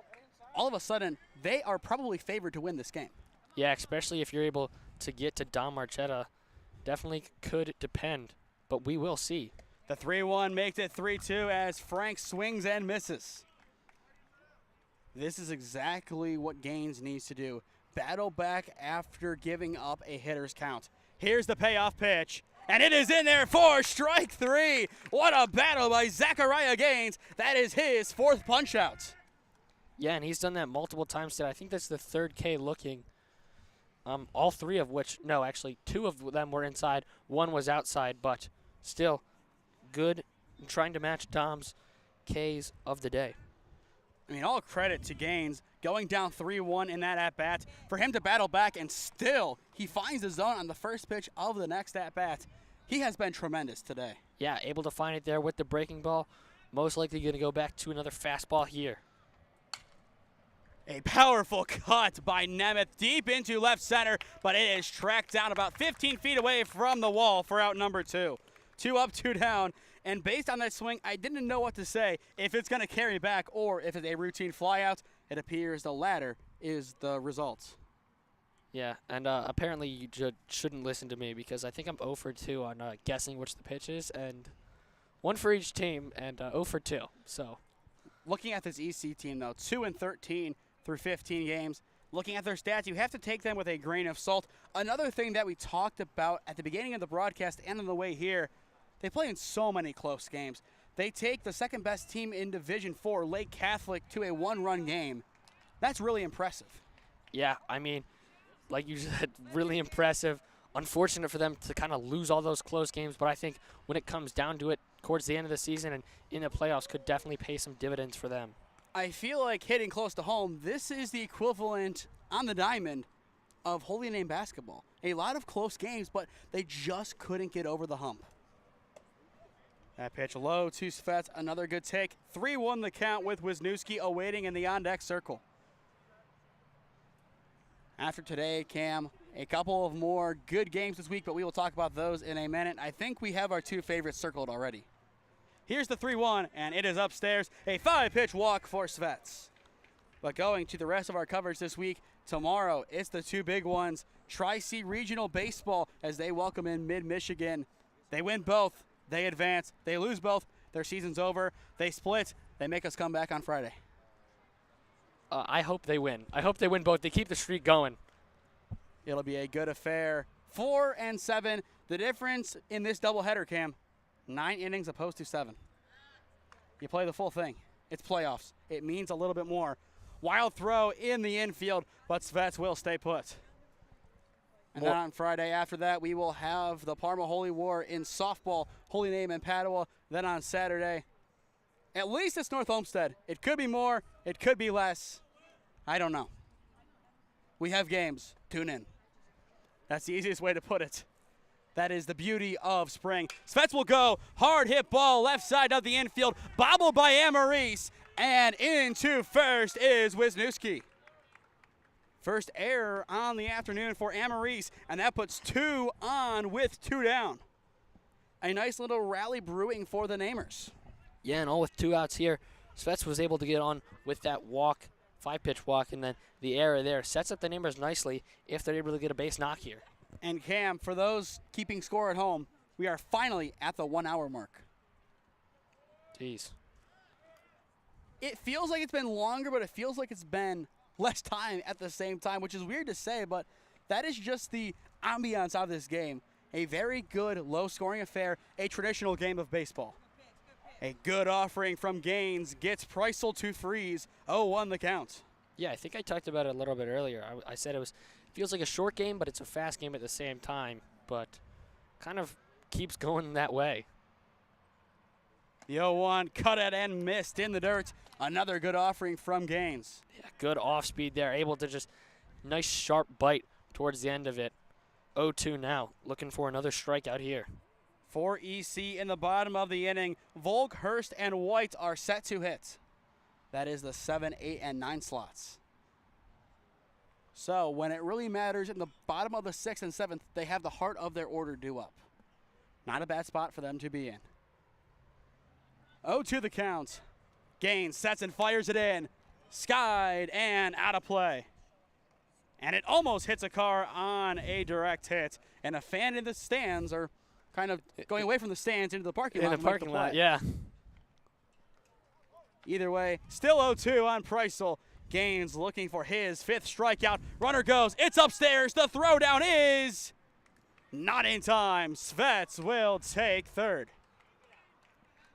all of a sudden, they are probably favored to win this game. Yeah, especially if you're able to get to Don Marchetta. Definitely could depend, but we will see. The 3-1 makes it 3-2 as Frank swings and misses. This is exactly what Gaines needs to do. Battle back after giving up a hitter's count. Here's the payoff pitch, and it is in there for strike 3. What a battle by Zachariah Gaines. That is his 4th punch-out. Yeah, and he's done that multiple times today. I think that's the 3rd K looking. All 3 of which, no, actually 2 of them were inside. 1 was outside, but still good in trying to match Dom's Ks of the day. I mean, all credit to Gaines going down 3-1 in that at-bat. For him to battle back and still he finds the zone on the first pitch of the next at-bat. He has been tremendous today. Yeah, able to find it there with the breaking ball. Most likely going to go back to another fastball here. A powerful cut by Nemeth deep into left center, but it is tracked down about 15 feet away from the wall for out number 2. 2 up, 2 down. And based on that swing, I didn't know what to say, if it's going to carry back or if it's a routine flyout. It appears the latter is the result. Yeah, and apparently you shouldn't listen to me because I think I'm 0 for 2 on guessing which the pitch is, and 1 for each team and 0 for 2. So, looking at this EC team, though, 2-13 through 15 games. Looking at their stats, you have to take them with a grain of salt. Another thing that we talked about at the beginning of the broadcast and on the way here, they play in so many close games. They take the second-best team in Division IV, Lake Catholic, to a 1-run game. That's really impressive. Yeah, I mean, like you said, really impressive. Unfortunate for them to kind of lose all those close games, but I think when it comes down to it, towards the end of the season and in the playoffs, could definitely pay some dividends for them. I feel like hitting close to home, this is the equivalent on the diamond of Holy Name basketball. A lot of close games, but they just couldn't get over the hump. That pitch low to Svets, another good take. 3-1 the count with Wisniewski awaiting in the on-deck circle. After today, Cam, a couple of more good games this week, but we will talk about those in a minute. I think we have our 2 favorites circled already. Here's the 3-1, and it is upstairs. A 5-pitch walk for Svets. But going to the rest of our coverage this week, tomorrow it's the 2 big ones. Tri-C Regional Baseball as they welcome in Mid-Michigan. They win both. They advance. They lose both. Their season's over. They split. They make us come back on Friday. I hope they win. I hope they win both. They keep the streak going. It'll be a good affair. 4-7. The difference in this doubleheader, Cam, 9 innings opposed to 7. You play the full thing. It's playoffs. It means a little bit more. Wild throw in the infield, but Svets will stay put. And then on Friday after that, we will have the Parma Holy War in softball, Holy Name and Padua. Then on Saturday, at least it's North Olmsted. It could be more. It could be less. I don't know. We have games. Tune in. That's the easiest way to put it. That is the beauty of spring. Svets will go. Hard hit ball left side of the infield. Bobbled by Amaris. And into first is Wisniewski. First error on the afternoon for Amaris, and that puts 2 on with 2 down. A nice little rally brewing for the Namers. Yeah, and all with 2 outs here. Svets was able to get on with that walk, 5-pitch walk, and then the error there sets up the Namers nicely if they're able to get a base knock here. And Cam, for those keeping score at home, we are finally at the 1-hour mark. Jeez. It feels like it's been longer, but it feels like it's been less time at the same time, which is weird to say, but that is just the ambiance of this game. A very good, low-scoring affair, a traditional game of baseball. A good offering from Gaines gets Preissel to freeze. 0-1 the count. Yeah, I think I talked about it a little bit earlier. I said it feels like a short game, but it's a fast game at the same time, but kind of keeps going that way. The 0-1 cut it and missed in the dirt. Another good offering from Gaines. Yeah, good off speed there. Able to just nice sharp bite towards the end of it. 0-2 now. Looking for another strikeout here. For EC in the bottom of the inning, Volk, Hurst, and White are set to hit. That is the 7, 8, and 9 slots. So when it really matters in the bottom of the 6th and 7th, they have the heart of their order due up. Not a bad spot for them to be in. 0-2 the count. Gaines sets and fires it in. Skied and out of play. And it almost hits a car on a direct hit. And a fan in the stands, or kind of going away from the stands into the parking lot. In the parking lot, yeah. Either way, still 0-2 on Preissel. Gaines looking for his 5th strikeout. Runner goes, it's upstairs. The throwdown is not in time. Svets will take 3rd.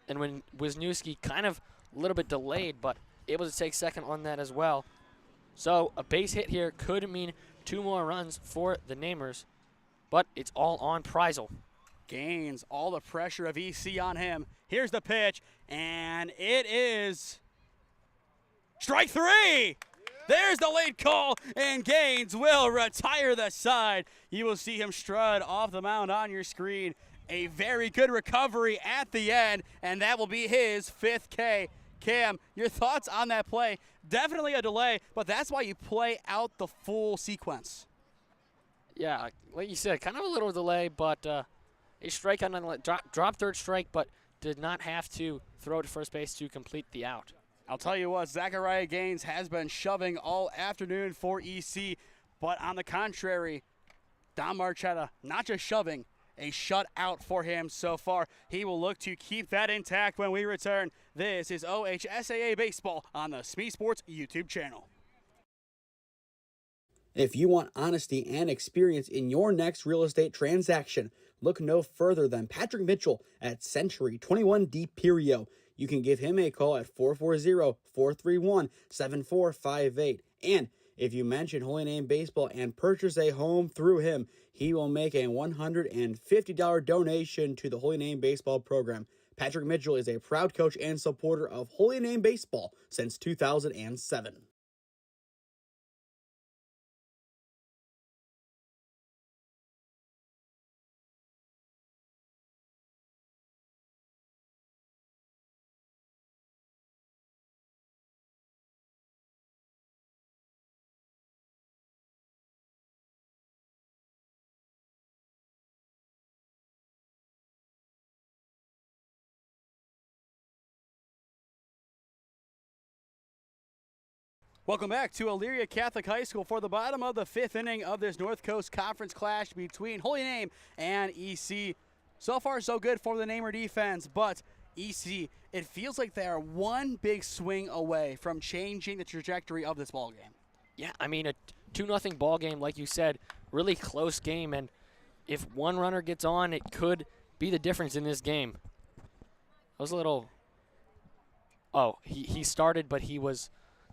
And when Wisniewski kind of a little bit delayed, but able to take 2nd on that as well. So a base hit here could mean 2 more runs for the Namers, but it's all on Preissel. Gaines, all the pressure of EC on him. Here's the pitch, and it is strike 3. There's the late call, and Gaines will retire the side. You will see him strut off the mound on your screen. A very good recovery at the end, and that will be his 5th K. Cam, your thoughts on that play? Definitely a delay, but that's why you play out the full sequence. Yeah, like you said, kind of a little delay, but a strikeout on drop 3rd strike, but did not have to throw to first base to complete the out. I'll tell you what, Zachariah Gaines has been shoving all afternoon for EC, but on the contrary, Don Marchetta not just shoving, a shutout for him so far. He will look to keep that intact when we return. This is OHSAA Baseball on the SmeeSports YouTube channel. If you want honesty and experience in your next real estate transaction, look no further than Patrick Mitchell at Century 21D Perio. You can give him a call at 440-431-7458. And if you mention Holy Name Baseball and purchase a home through him, he will make a $150 donation to the Holy Name Baseball program. Patrick Mitchell is a proud coach and supporter of Holy Name Baseball since 2007. Welcome back to Elyria Catholic High School for the bottom of the 5th inning of this North Coast Conference clash between Holy Name and EC. So far, so good for the Namer defense, but EC, it feels like they are one big swing away from changing the trajectory of this ball game. Yeah, I mean, a 2-0 ball game, like you said, really close game, and if one runner gets on, it could be the difference in this game. I was a little, he started, but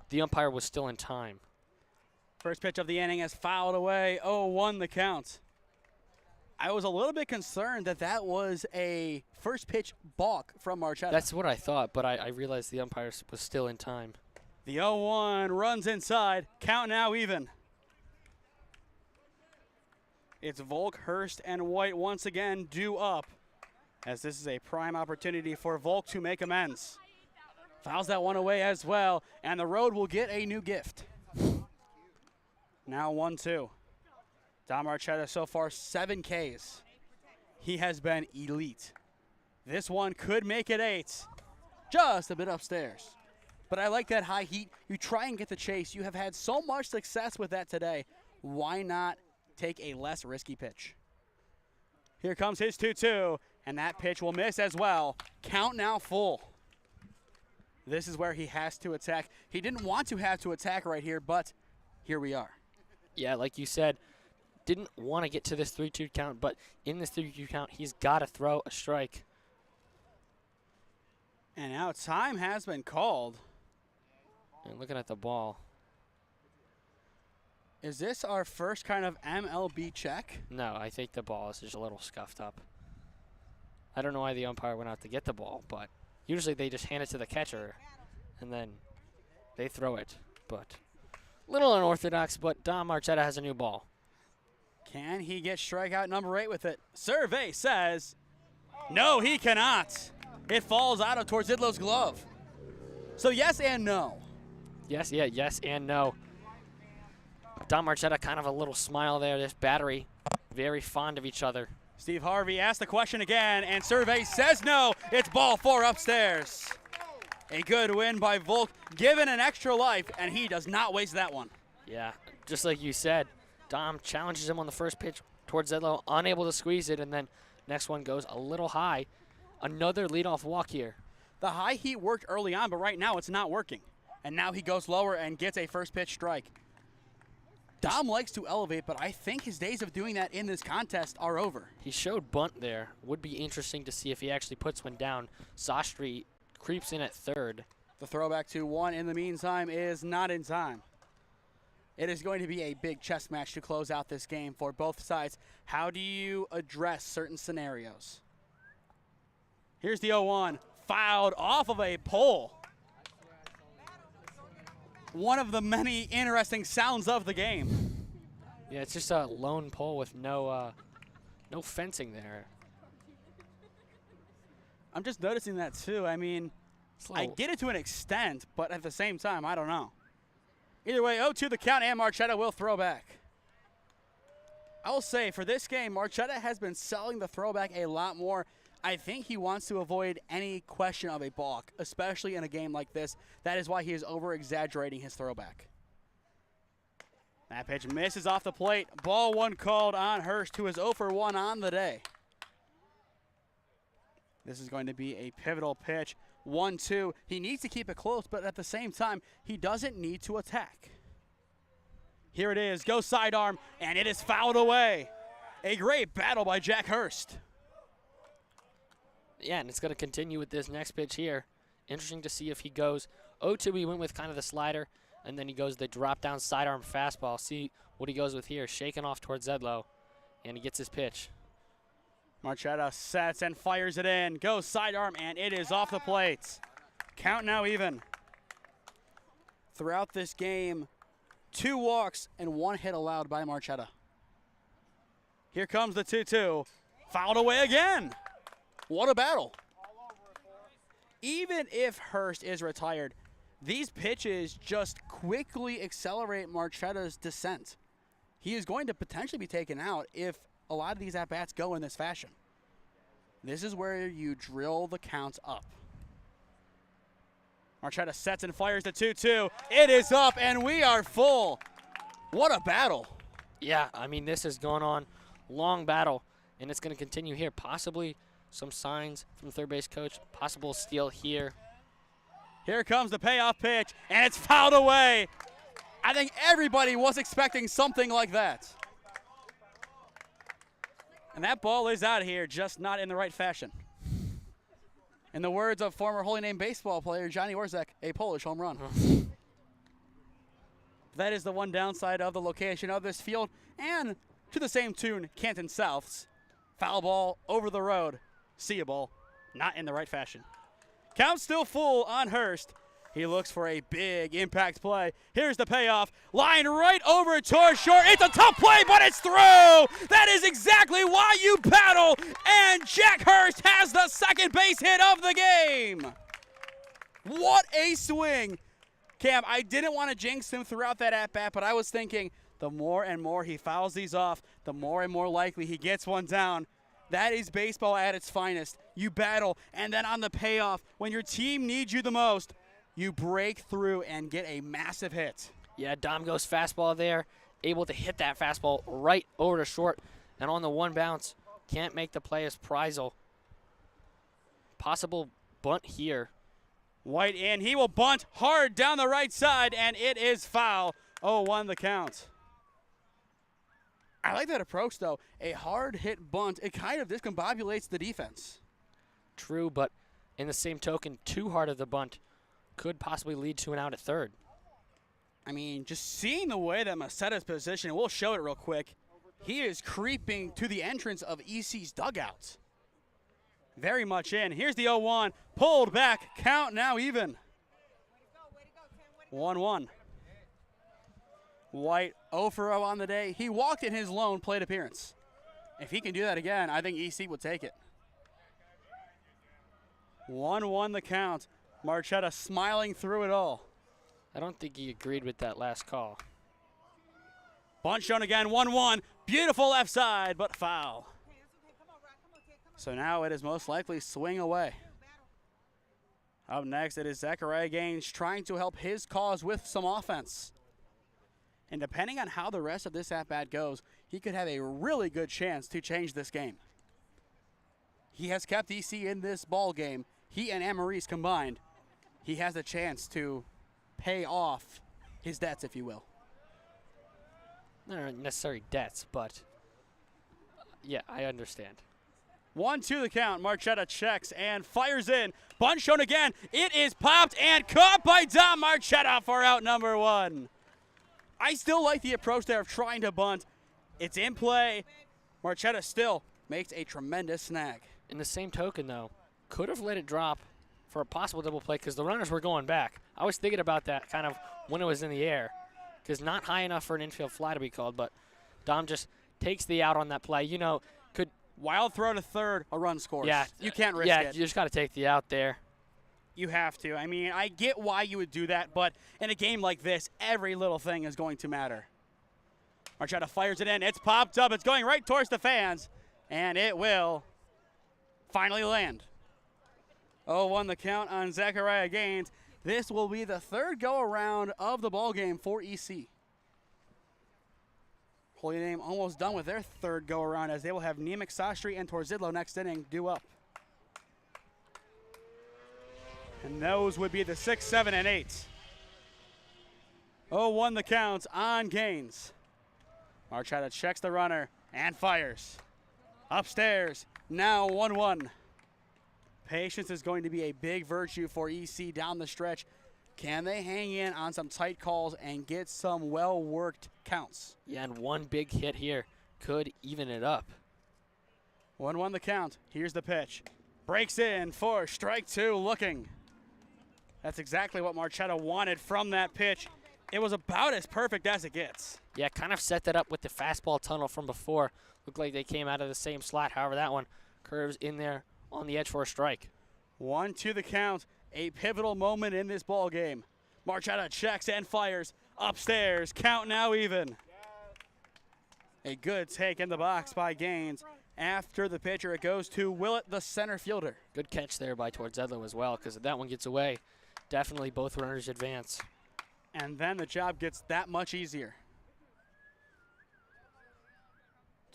the umpire was still in time. First pitch of the inning is fouled away, 0-1 the count. I was a little bit concerned that was a first pitch balk from Marchetta. That's what I thought, but I realized the umpire was still in time. The 0-1 runs inside, count now even. It's Volk, Hurst, and White once again due up, as this is a prime opportunity for Volk to make amends. Fouls that one away as well, and the road will get a new gift. Now 1-2. Don Marchetta so far 7 Ks. He has been elite. This one could make it 8. Just a bit upstairs. But I like that high heat. You try and get the chase. You have had so much success with that today. Why not take a less risky pitch? Here comes his 2-2, and that pitch will miss as well. Count now full. This is where he has to attack. He didn't want to have to attack right here, but here we are. Yeah, like you said, didn't want to get to this 3-2 count, but in this 3-2 count, he's got to throw a strike. And now time has been called. And looking at the ball. Is this our first kind of MLB check? No, I think the ball is just a little scuffed up. I don't know why the umpire went out to get the ball, but usually they just hand it to the catcher, and then they throw it. But a little unorthodox, but Don Marchetta has a new ball. Can he get strikeout number 8 with it? Survey says No, he cannot. It falls out of Torzidlo's glove. So yes and no. Yes, yeah, yes and no. Dom Marchetta, kind of a little smile there. This battery, very fond of each other. Steve Harvey asked the question again, and survey says no. It's ball 4 upstairs. A good win by Volk, given an extra life, and he does not waste that one. Yeah, just like you said, Dom challenges him on the first pitch towards Zedlow, unable to squeeze it, and then next one goes a little high. Another leadoff walk here. The high heat worked early on, but right now it's not working. And now he goes lower and gets a first pitch strike. Dom likes to elevate, but I think his days of doing that in this contest are over. He showed bunt there. Would be interesting to see if he actually puts one down. Sastry creeps in at third. The throwback to 1 in the meantime is not in time. It is going to be a big chess match to close out this game for both sides. How do you address certain scenarios? Here's the 0-1, fouled off of a pole. One of the many interesting sounds of the game. Yeah, it's just a lone pole with no fencing there. I'm just noticing that too. I mean, I get it to an extent, but at the same time, I don't know. Either way, 0-2 the count, and Marchetta will throw back. I will say, for this game, Marchetta has been selling the throwback a lot more. I think he wants to avoid any question of a balk, especially in a game like this. That is why he is over-exaggerating his throwback. That pitch misses off the plate. Ball 1 called on Hurst, who is 0 for 1 on the day. This is going to be a pivotal pitch. 1-2. He needs to keep it close, but at the same time, he doesn't need to attack. Here it is. Go sidearm, and it is fouled away. A great battle by Jack Hurst. Yeah, and it's going to continue with this next pitch here. Interesting to see if he goes 0-2. He went with kind of the slider, and then he goes the drop-down sidearm fastball. See what he goes with here. Shaking off towards Zedlow, and he gets his pitch. Marchetta sets and fires it in. Goes sidearm, and it is off the plate. Count now even. Throughout this game, 2 walks and 1 hit allowed by Marchetta. Here comes the 2-2. Fouled away again. What a battle. Even if Hurst is retired, these pitches just quickly accelerate Marchetta's descent. He is going to potentially be taken out if a lot of these at-bats go in this fashion. This is where you drill the counts up. Marchetta sets and fires the 2-2. It is up, and we are full. What a battle. Yeah, I mean, this has gone on. Long battle, and it's going to continue here. Possibly some signs from third base coach. Possible steal here. Here comes the payoff pitch, and it's fouled away. I think everybody was expecting something like that. And that ball is out of here, just not in the right fashion. In the words of former Holy Name baseball player Johnny Orzek, a Polish home run. That is the one downside of the location of this field. And to the same tune, Canton South's foul ball over the road. See ya, ball. Not in the right fashion. Count still full on Hurst. He looks for a big impact play. Here's the payoff. Line right over towards short. It's a tough play, but it's through. That is exactly why you battle. And Jack Hurst has the second base hit of the game. What a swing. Cam, I didn't want to jinx him throughout that at-bat, but I was thinking the more and more he fouls these off, the more and more likely he gets one down. That is baseball at its finest. You battle, and then on the payoff, when your team needs you the most, you break through and get a massive hit. Yeah, Dom goes fastball there, able to hit that fastball right over to short, and on the one bounce, can't make the play as Preisel. Possible bunt here. White in, he will bunt hard down the right side, and it is foul. 0-1 the count. I like that approach, though. A hard hit bunt, it kind of discombobulates the defense. True, but in the same token, too hard of the bunt could possibly lead to an out at third. I mean, just seeing the way that Macetta's position, we'll show it real quick. He is creeping to the entrance of EC's dugout. Very much in. Here's the 0-1. Pulled back. Count now even. 1-1. White 0 for 0 on the day. He walked in his lone plate appearance. If he can do that again, I think EC would take it. 1-1 the count. Marchetta smiling through it all. I don't think he agreed with that last call. Bunt shown again, 1-1. Beautiful left side, but foul. So now it is most likely swing away. Up next, it is Zachariah Gaines trying to help his cause with some offense. And depending on how the rest of this at-bat goes, he could have a really good chance to change this game. He has kept EC in this ball game. He and Amarise combined. He has a chance to pay off his debts, if you will. Not necessarily debts, but yeah, I understand. 1-2 the count. Marchetta checks and fires in. Bunt shown again. It is popped and caught by Dom Marchetta for out number 1. I still like the approach there of trying to bunt. It's in play. Marchetta still makes a tremendous snag. In the same token, though, could have let it drop for a possible double play because the runners were going back. I was thinking about that kind of when it was in the air because not high enough for an infield fly to be called, but Dom just takes the out on that play. You know, could wild throw to third, a run scores. Yeah, you can't risk it. Yeah, you just got to take the out there. You have to. I mean, I get why you would do that, but in a game like this, every little thing is going to matter. Marchetta fires it in. It's popped up. It's going right towards the fans, and it will finally land. 0-1 the count on Zachariah Gaines. This will be the third go-around of the ballgame for EC. Holy Name almost done with their third go-around as they will have Nemec, Sastry, and Torzidlo next inning due up. And those would be the 6, 7, and 8. 0-1 the count on Gaines. Marchetta checks the runner and fires. Upstairs, now 1-1. Patience is going to be a big virtue for EC down the stretch. Can they hang in on some tight calls and get some well-worked counts? Yeah, and one big hit here could even it up. 1-1 the count. Here's the pitch. Breaks in for strike 2 looking. That's exactly what Marchetta wanted from that pitch. It was about as perfect as it gets. Yeah, kind of set that up with the fastball tunnel from before. Looked like they came out of the same slot. However, that one curves in there on the edge for a strike. 1-2 the count. A pivotal moment in this ball game. Marchetta checks and fires. Upstairs, count now even. A good take in the box by Gaines. After the pitcher, it goes to Willett, the center fielder. Good catch there by Torzidlo as well, because if that one gets away, definitely both runners advance. And then the job gets that much easier.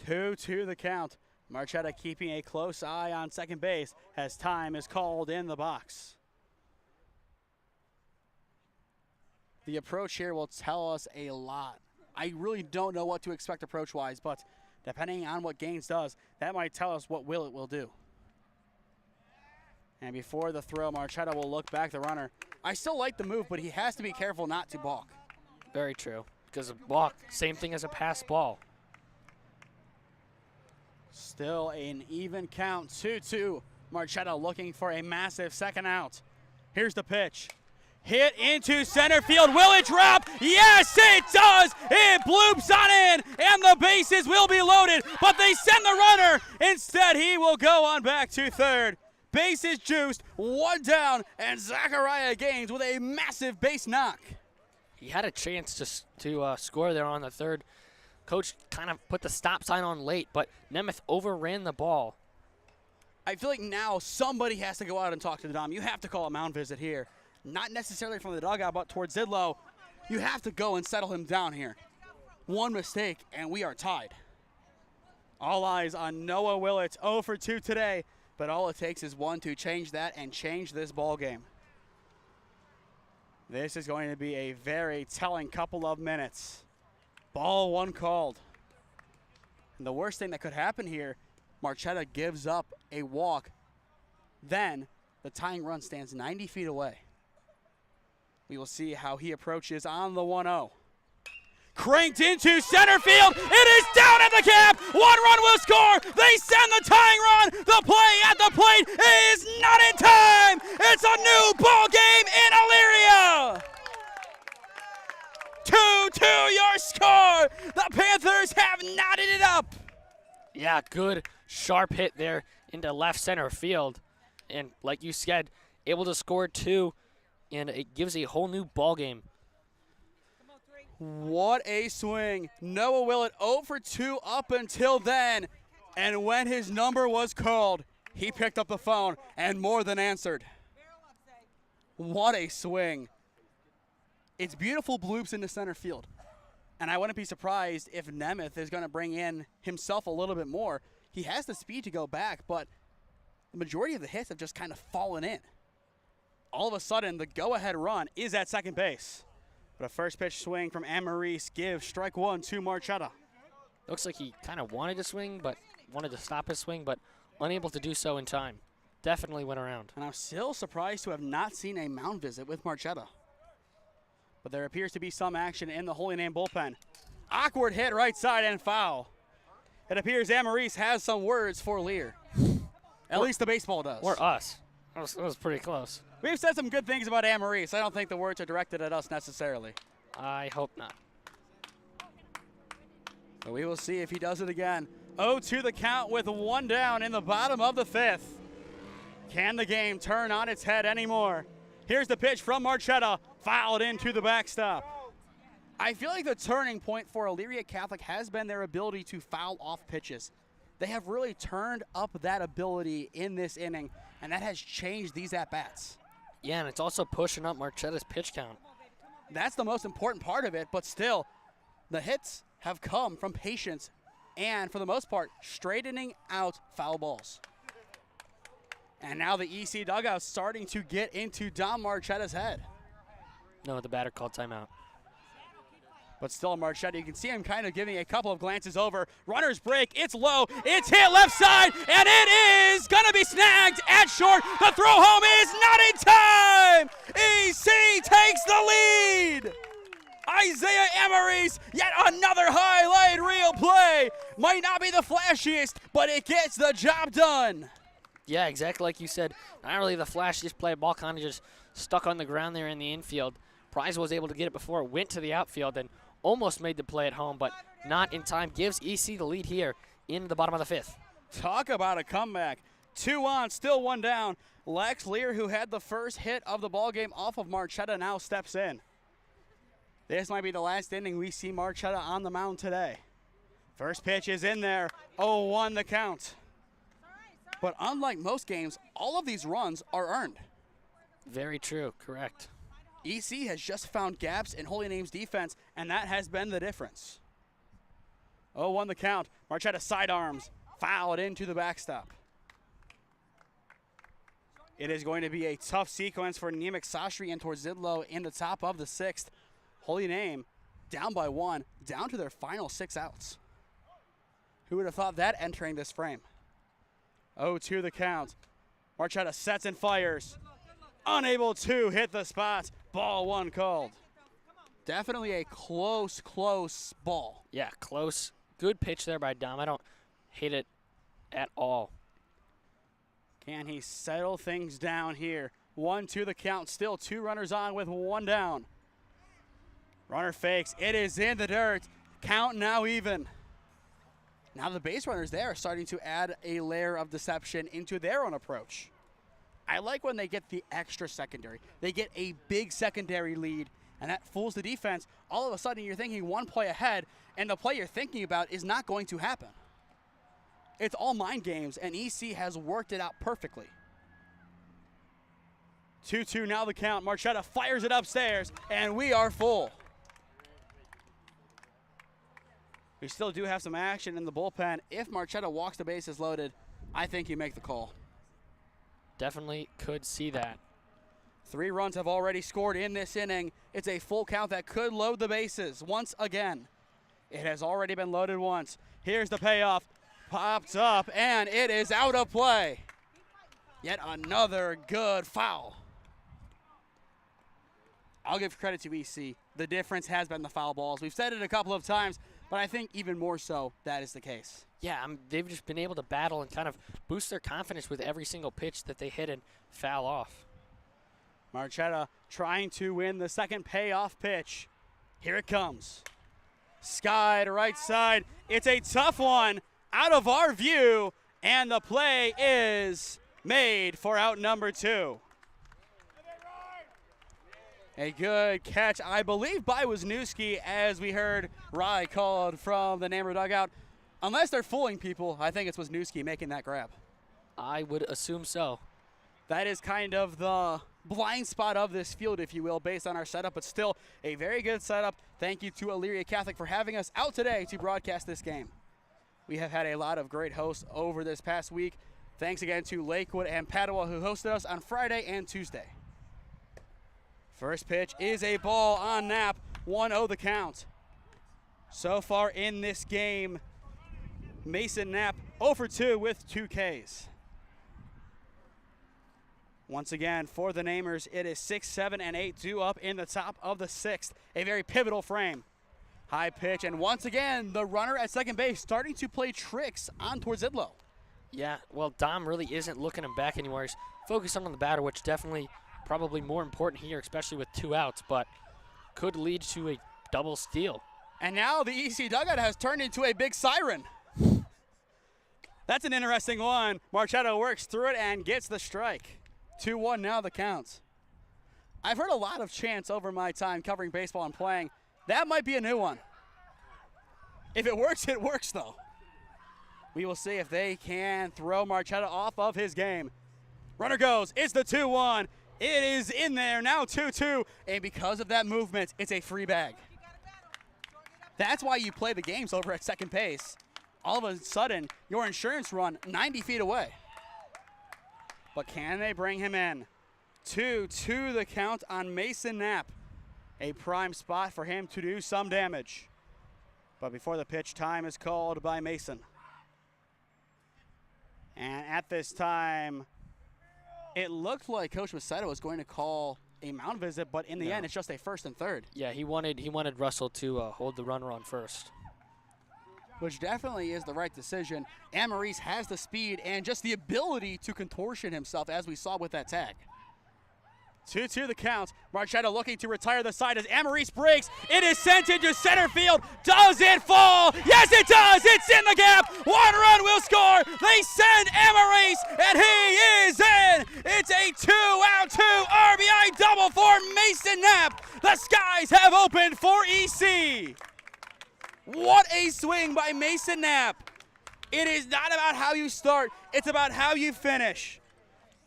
2-2 the count. Marchetta keeping a close eye on second base as time is called in the box. The approach here will tell us a lot. I really don't know what to expect approach-wise, but depending on what Gaines does, that might tell us what Willett will do. And before the throw, Marchetta will look back the runner. I still like the move, but he has to be careful not to balk. Very true, because a balk, same thing as a pass ball. Still an even count, 2-2. Marchetta looking for a massive second out. Here's the pitch. Hit into center field. Will it drop? Yes, it does. It bloops on in, and the bases will be loaded, but they send the runner. Instead, he will go on back to third. Bases juiced, one down, and Zachariah Gaines with a massive base knock. He had a chance to score there on the third. Coach kind of put the stop sign on late, but Nemeth overran the ball. I feel like now somebody has to go out and talk to the Dom. You have to call a mound visit here. Not necessarily from the dugout, but towards Zidlow. You have to go and settle him down here. One mistake, and we are tied. All eyes on Noah Willett, 0 for 2 today, but all it takes is one to change that and change this ball game. This is going to be a very telling couple of minutes. Ball one called. And the worst thing that could happen here, Marchetta gives up a walk. Then the tying run stands 90 feet away. We will see how he approaches on the 1-0. Cranked into center field. It is down at the cap. One run will score. They send the tying run. The play at the plate is not in time. It's a new ball game in Elyria. 2-2 your score. The Panthers have knotted it up. Yeah, good sharp hit there into left center field. And like you said, able to score 2, and it gives a whole new ball game. What a swing. Noah Willett 0 for 2 up until then. And when his number was called, he picked up the phone and more than answered. What a swing. It's beautiful bloops into center field. And I wouldn't be surprised if Nemeth is going to bring in himself a little bit more. He has the speed to go back, but the majority of the hits have just kind of fallen in. All of a sudden, the go-ahead run is at second base. But a first pitch swing from Amaris gives strike 1 to Marchetta. Looks like he kind of wanted to swing, but wanted to stop his swing, but unable to do so in time. Definitely went around. And I'm still surprised to have not seen a mound visit with Marchetta. But there appears to be some action in the Holy Name bullpen. Awkward hit right side and foul. It appears Amaris has some words for Lear. At least the baseball does. Or us. That was pretty close. We've said some good things about Amaris. I don't think the words are directed at us necessarily. I hope not. But we will see if he does it again. 0-2 the count with 1 down in the bottom of the 5th. Can the game turn on its head anymore? Here's the pitch from Marchetta, fouled into the backstop. I feel like the turning point for Elyria Catholic has been their ability to foul off pitches. They have really turned up that ability in this inning, and that has changed these at-bats. Yeah, and it's also pushing up Marchetta's pitch count. That's the most important part of it, but still, the hits have come from patience and, for the most part, straightening out foul balls. And now the EC dugout starting to get into Dom Marchetta's head. No, the batter called timeout. But still, Marchetta, you can see him kind of giving a couple of glances over. Runners break, it's low, it's hit left side, and it is going to be snagged at short. The throw home is not in time. EC takes the lead. Isaiah Amaris, yet another highlight reel play. Might not be the flashiest, but it gets the job done. Yeah, exactly like you said. Not really the flashiest play. Ball kind of just stuck on the ground there in the infield. Price was able to get it before it went to the outfield and almost made the play at home, but not in time. Gives EC the lead here in the bottom of the 5th. Talk about a comeback. 2 on, still 1 down. Lex Lear, who had the first hit of the ballgame off of Marchetta, now steps in. This might be the last inning we see Marchetta on the mound today. First pitch is in there. 0-1 the count. But unlike most games, all of these runs are earned. Very true, correct. EC has just found gaps in Holy Name's defense, and that has been the difference. 0-1 the count. Marchetta sidearms, fouled into the backstop. It is going to be a tough sequence for Nemec Sastry and Torzidlo in the top of the 6th. Holy Name down by 1, down to their final 6 outs. Who would have thought that entering this frame? 0-2 the count. Marchetta sets and fires. Unable to hit the spot. Ball 1 called. Definitely a close ball. Yeah, close. Good pitch there by Dom. I don't hate it at all. Can he settle things down here? 1-2 the count. Still 2 runners on with 1 down. Runner fakes. It is in the dirt. Count now even. Now the base runners there are starting to add a layer of deception into their own approach. I like when they get the extra secondary. They get a big secondary lead, and that fools the defense. All of a sudden, you're thinking one play ahead, and the play you're thinking about is not going to happen. It's all mind games, and EC has worked it out perfectly. 2-2 now the count. Marchetta fires it upstairs, and we are full. We still do have some action in the bullpen. If Marchetta walks the bases loaded, I think you make the call. Definitely could see that. 3 runs have already scored in this inning. It's a full count that could load the bases once again. It has already been loaded once. Here's the payoff. Popped up, and it is out of play. Yet another good foul. I'll give credit to EC. The difference has been the foul balls. We've said it a couple of times, but I think even more so that is the case. Yeah, they've just been able to battle and kind of boost their confidence with every single pitch that they hit and foul off. Marchetta trying to win the second payoff pitch. Here it comes. Sky to right side. It's a tough one out of our view, and the play is made for out number 2. A good catch, I believe, by Wisniewski, as we heard Rye called from the Namur dugout. Unless they're fooling people, I think it's Wisniewski making that grab. I would assume so. That is kind of the blind spot of this field, if you will, based on our setup, but still a very good setup. Thank you to Elyria Catholic for having us out today to broadcast this game. We have had a lot of great hosts over this past week. Thanks again to Lakewood and Padua, who hosted us on Friday and Tuesday. First pitch is a ball on Knapp, 1-0 the count. So far in this game, Mason Knapp 0 for 2 with 2 Ks. Once again, for the Namers, it is 6, 7, and 8 due up in the top of the 6th. A very pivotal frame. High pitch, and once again, the runner at second base starting to play tricks on towards Idlow. Yeah, well, Dom really isn't looking him back anymore. He's focusing on the batter, which definitely probably more important here, especially with 2 outs, but could lead to a double steal. And now the EC dugout has turned into a big siren. That's an interesting one. Marchetto works through it and gets the strike. 2-1 now the counts. I've heard a lot of chants over my time covering baseball and playing. That might be a new one. If it works, it works though. We will see if they can throw Marchetto off of his game. Runner goes, it's the 2-1. It is in there, now 2-2, and because of that movement, it's a free bag. That's why you play the games over at second base. All of a sudden, your insurance run 90 feet away. But can they bring him in? 2-2 the count on Mason Knapp. A prime spot for him to do some damage. But before the pitch, time is called by Mason. And at this time, it looked like Coach Macedo was going to call a mound visit, but in the end, it's just a first and third. Yeah, he wanted Russell to hold the runner on first. Which definitely is the right decision. Amaris has the speed and just the ability to contortion himself, as we saw with that tag. 2-2 the count. Marchetto looking to retire the side as Amaris breaks. It is sent into center field. Does it fall? Yes, it does. It's in the gap. 1 run will score. They send Amaris, and he is in. It's a 2-out, 2 RBI double for Mason Knapp. The skies have opened for EC. What a swing by Mason Knapp. It is not about how you start. It's about how you finish.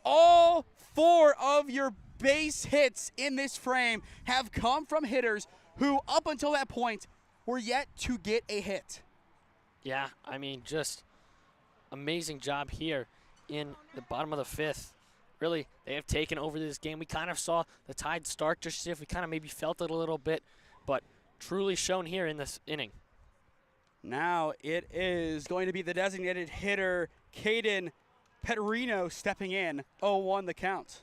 All 4 of your base hits in this frame have come from hitters who, up until that point, were yet to get a hit. Yeah, I mean, just amazing job here in the bottom of the 5th. Really, they have taken over this game. We kind of saw the Tide start just as if we kind of maybe felt it a little bit, but truly shown here in this inning. Now it is going to be the designated hitter, Caden Petrino, stepping in. 0-1 the count.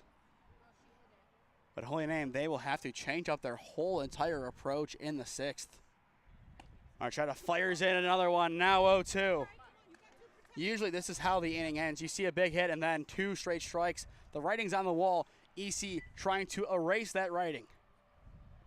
But Holy Name, they will have to change up their whole entire approach in the 6th. Marchetto fires in another one, now 0-2. Usually this is how the inning ends. You see a big hit and then 2 straight strikes. The writing's on the wall. EC trying to erase that writing.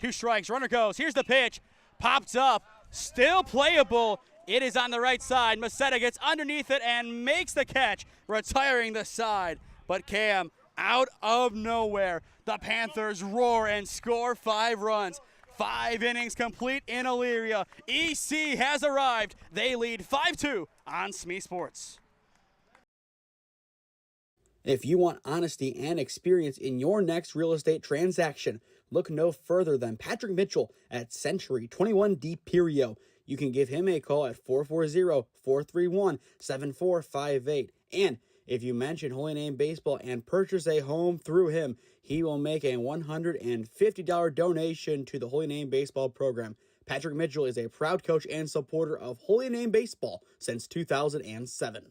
2 strikes, runner goes, here's the pitch. Pops up, still playable. It is on the right side. Macedo gets underneath it and makes the catch, retiring the side. But Cam, out of nowhere, the Panthers roar and score 5 runs. 5 innings complete in Elyria. EC has arrived. They lead 5-2 on SmeeSports. If you want honesty and experience in your next real estate transaction, look no further than Patrick Mitchell at Century 21D Perio. You can give him a call at 440-431-7458. And if you mention Holy Name Baseball and purchase a home through him, he will make a $150 donation to the Holy Name Baseball program. Patrick Mitchell is a proud coach and supporter of Holy Name Baseball since 2007.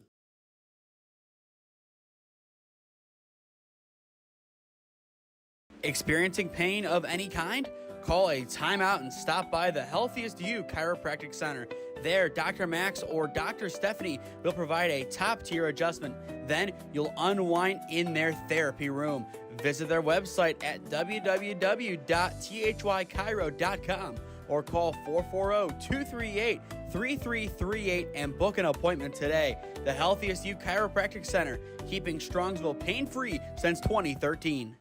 Experiencing pain of any kind? Call a timeout and stop by the Healthiest You Chiropractic Center. There, Dr. Max or Dr. Stephanie will provide a top-tier adjustment. Then you'll unwind in their therapy room. Visit their website at www.thychiro.com or call 440-238-3338 and book an appointment today. The Healthiest You Chiropractic Center, keeping Strongsville pain-free since 2013.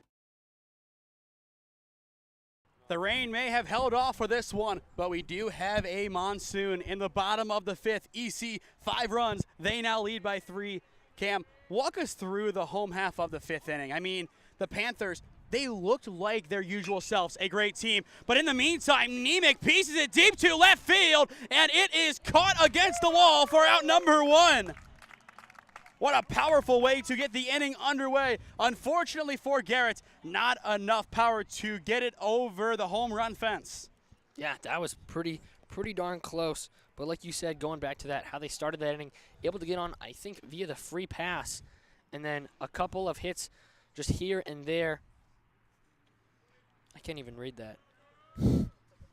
The rain may have held off for this one, but we do have a monsoon in the bottom of the fifth. EC, 5 runs. They now lead by 3. Cam, walk us through the home half of the fifth inning. I mean, the Panthers, they looked like their usual selves, a great team. But in the meantime, Nemec pieces it deep to left field, and it is caught against the wall for out number 1. What a powerful way to get the inning underway. Unfortunately for Garrett, not enough power to get it over the home run fence. Yeah, that was pretty darn close. But like you said, going back to that, how they started that inning, able to get on, I think, via the free pass, and then a couple of hits just here and there. I can't even read that.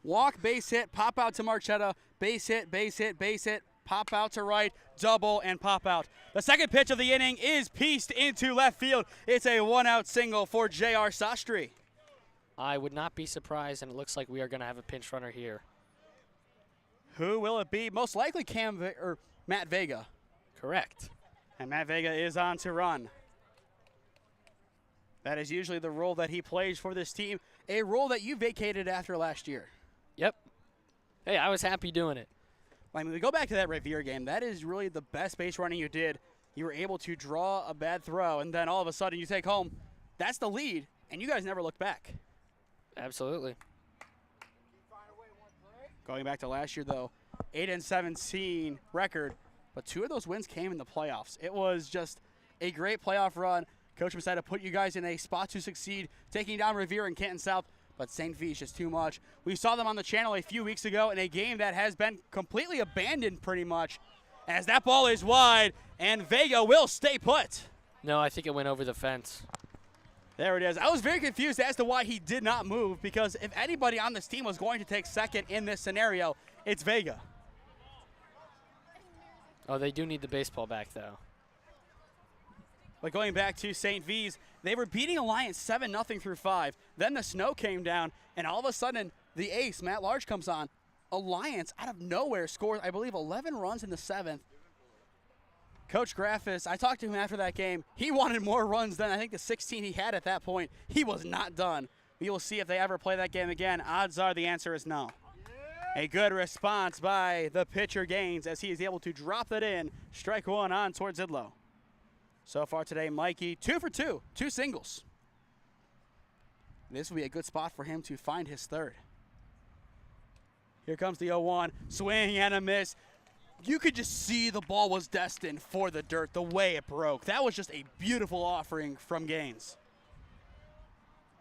Walk, base hit, pop out to Marchetta, base hit, base hit, base hit, pop out to right, double, and pop out. The second pitch of the inning is pieced into left field. It's a 1-out single for J.R. Sastry. I would not be surprised, and it looks like we are going to have a pinch runner here. Who will it be? Most likely Matt Vega. Correct. And Matt Vega is on to run. That is usually the role that he plays for this team, a role that you vacated after last year. Yep. Hey, I was happy doing it. I mean, we go back to that Revere game. That is really the best base running you did. You were able to draw a bad throw, and then all of a sudden you take home. That's the lead, and you guys never looked back. Absolutely. Going back to last year, though, 8-17 record, but 2 of those wins came in the playoffs. It was just a great playoff run. Coach decided to put you guys in a spot to succeed, taking down Revere and Canton South, but St. V's just too much. We saw them on the channel a few weeks ago in a game that has been completely abandoned pretty much, as that ball is wide, and Vega will stay put. No, I think it went over the fence. There it is. I was very confused as to why he did not move, because if anybody on this team was going to take second in this scenario, it's Vega. Oh, they do need the baseball back, though. But going back to St. V's, they were beating Alliance 7-0 through 5. Then the snow came down, and all of a sudden, the ace, Matt Large, comes on. Alliance, out of nowhere, scores, I believe, 11 runs in the 7th. Coach Graffis, I talked to him after that game. He wanted more runs than I think the 16 he had at that point. He was not done. We will see if they ever play that game again. Odds are the answer is no. A good response by the pitcher Gaines as he is able to drop that in. Strike 1 on towards Zidlow. So far today, Mikey, 2 for 2, 2 singles. This will be a good spot for him to find his third. Here comes the 0-1, swing and a miss. You could just see the ball was destined for the dirt, the way it broke. That was just a beautiful offering from Gaines.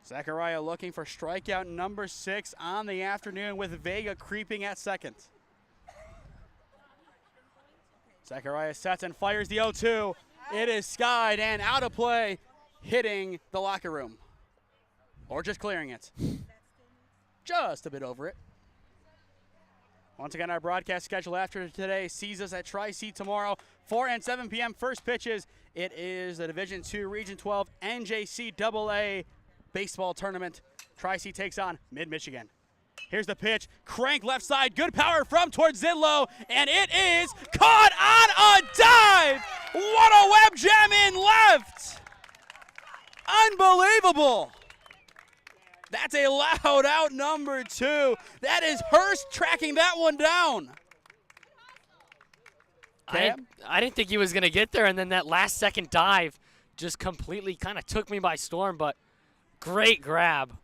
Zachariah looking for strikeout number 6 on the afternoon with Vega creeping at second. Zachariah sets and fires the 0-2. It is skied and out of play, hitting the locker room. Or just clearing it. Just a bit over it. Once again, our broadcast schedule after today sees us at Tri-C tomorrow, 4 and 7 p.m. First pitches. It is the Division II Region 12 NJCAA baseball tournament. Tri-C takes on Mid-Michigan. Here's the pitch. Crank left side. Good power from towards Zidlow. And it is caught on a dive. What a web jam in left. Unbelievable. That's a loud out number 2. That is Hurst tracking that one down. I didn't think he was going to get there, and then that last second dive just completely kind of took me by storm, but great grab.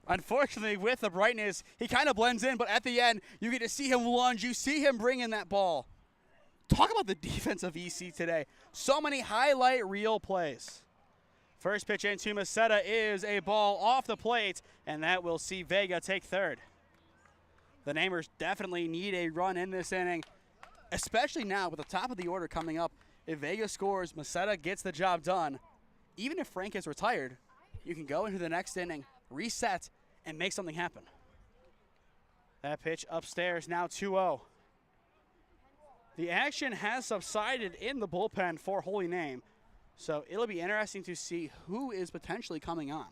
Unfortunately, with the brightness, he kind of blends in, but at the end, you get to see him lunge. You see him bring in that ball. Talk about the defense of EC today. So many highlight reel plays. First pitch into Macetta is a ball off the plate, and that will see Vega take third. The Namers definitely need a run in this inning, especially now with the top of the order coming up. If Vega scores, Macetta gets the job done. Even if Frank is retired, you can go into the next inning, reset, and make something happen. That pitch upstairs, now 2-0. The action has subsided in the bullpen for Holy Name, so it'll be interesting to see who is potentially coming on.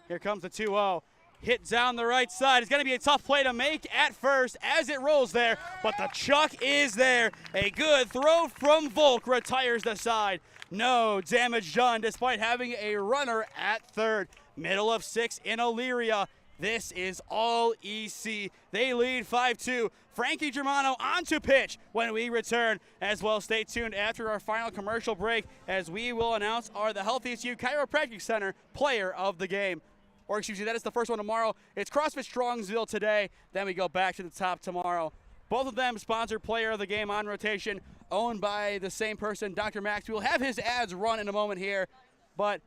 Here comes the 2-0. hit down the right side. It's going to be a tough play to make at first as it rolls there, but the chuck is there. A good throw from Volk retires the side. No damage done despite having a runner at third. Middle of 6 in Elyria. This is all EC. They lead 5-2. Frankie Germano on to pitch when we return. As well, stay tuned after our final commercial break as we will announce the Healthiest You Chiropractic Center player of the game. Or excuse me, that is the first one tomorrow. It's CrossFit Strongsville today. Then we go back to the top tomorrow. Both of them sponsored player of the game on rotation, owned by the same person, Dr. Max. We'll have his ads run in a moment here, but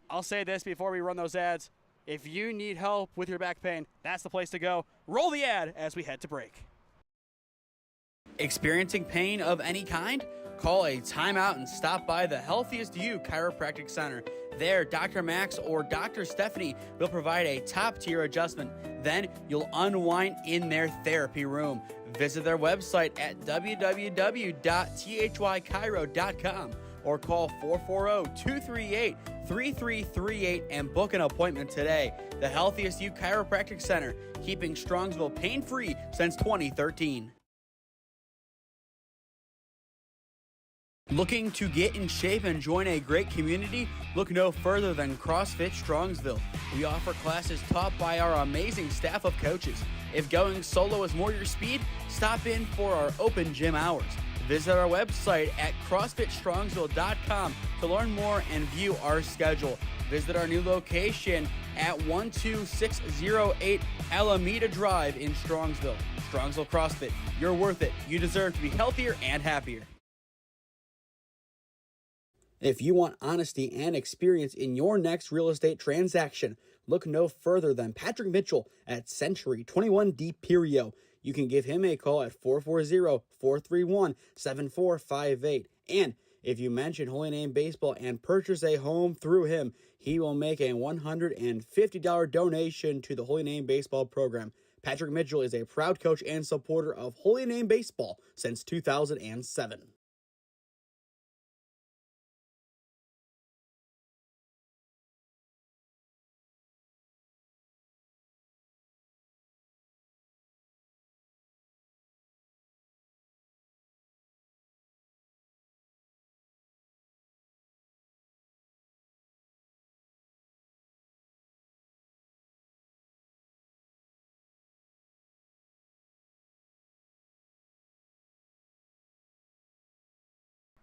I'll say this before we run those ads. If you need help with your back pain, that's the place to go. Roll the ad as we head to break. Experiencing pain of any kind? Call a timeout and stop by the Healthiest You Chiropractic Center. There, Dr. Max or Dr. Stephanie will provide a top-tier adjustment. Then you'll unwind in their therapy room. Visit their website at www.thychiro.com or call 440-238-3338 and book an appointment today. The Healthiest You Chiropractic Center, keeping Strongsville pain-free since 2013. Looking to get in shape and join a great community? Look no further than CrossFit Strongsville. We offer classes taught by our amazing staff of coaches. If going solo is more your speed, stop in for our open gym hours. Visit our website at CrossFitStrongsville.com to learn more and view our schedule. Visit our new location at 12608 Alameda Drive in Strongsville. Strongsville CrossFit, you're worth it. You deserve to be healthier and happier. If you want honesty and experience in your next real estate transaction, look no further than Patrick Mitchell at Century 21 D Perio. You can give him a call at 440-431-7458. And if you mention Holy Name Baseball and purchase a home through him, he will make a $150 donation to the Holy Name Baseball program. Patrick Mitchell is a proud coach and supporter of Holy Name Baseball since 2007.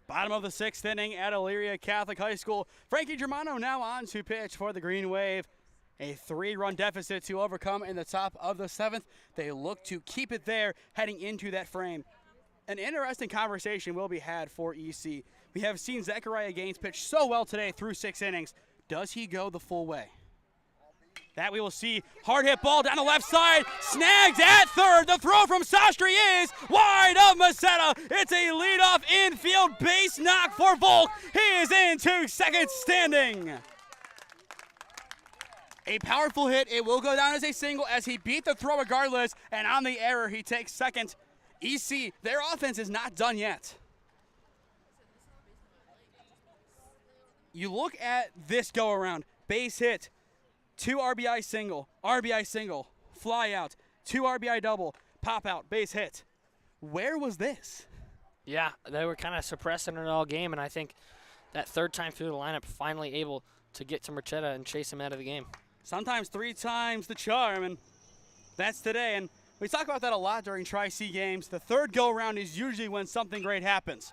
Bottom of the 6th inning at Elyria Catholic High School. Frankie Germano now on to pitch for the Green Wave. A 3-run deficit to overcome in the top of the 7th. They look to keep it there heading into that frame. An interesting conversation will be had for EC. We have seen Zechariah Gaines pitch so well today through 6 innings. Does he go the full way? That we will see. Hard hit ball down the left side. Snagged at third. The throw from Sastry is wide of Macetta. It's a leadoff infield base knock for Volk. He is into second standing. A powerful hit. It will go down as a single as he beat the throw regardless. And on the error, he takes second. EC, their offense is not done yet. You look at this go around. Base hit. 2 RBI single, fly out, 2 RBI double, pop out, base hit. Where was this? Yeah, they were kind of suppressing it all game, and I think that third time through the lineup finally able to get to Marchetta and chase him out of the game. Sometimes 3 times the charm, and that's today. And we talk about that a lot during Tri-C games. The third go-around is usually when something great happens.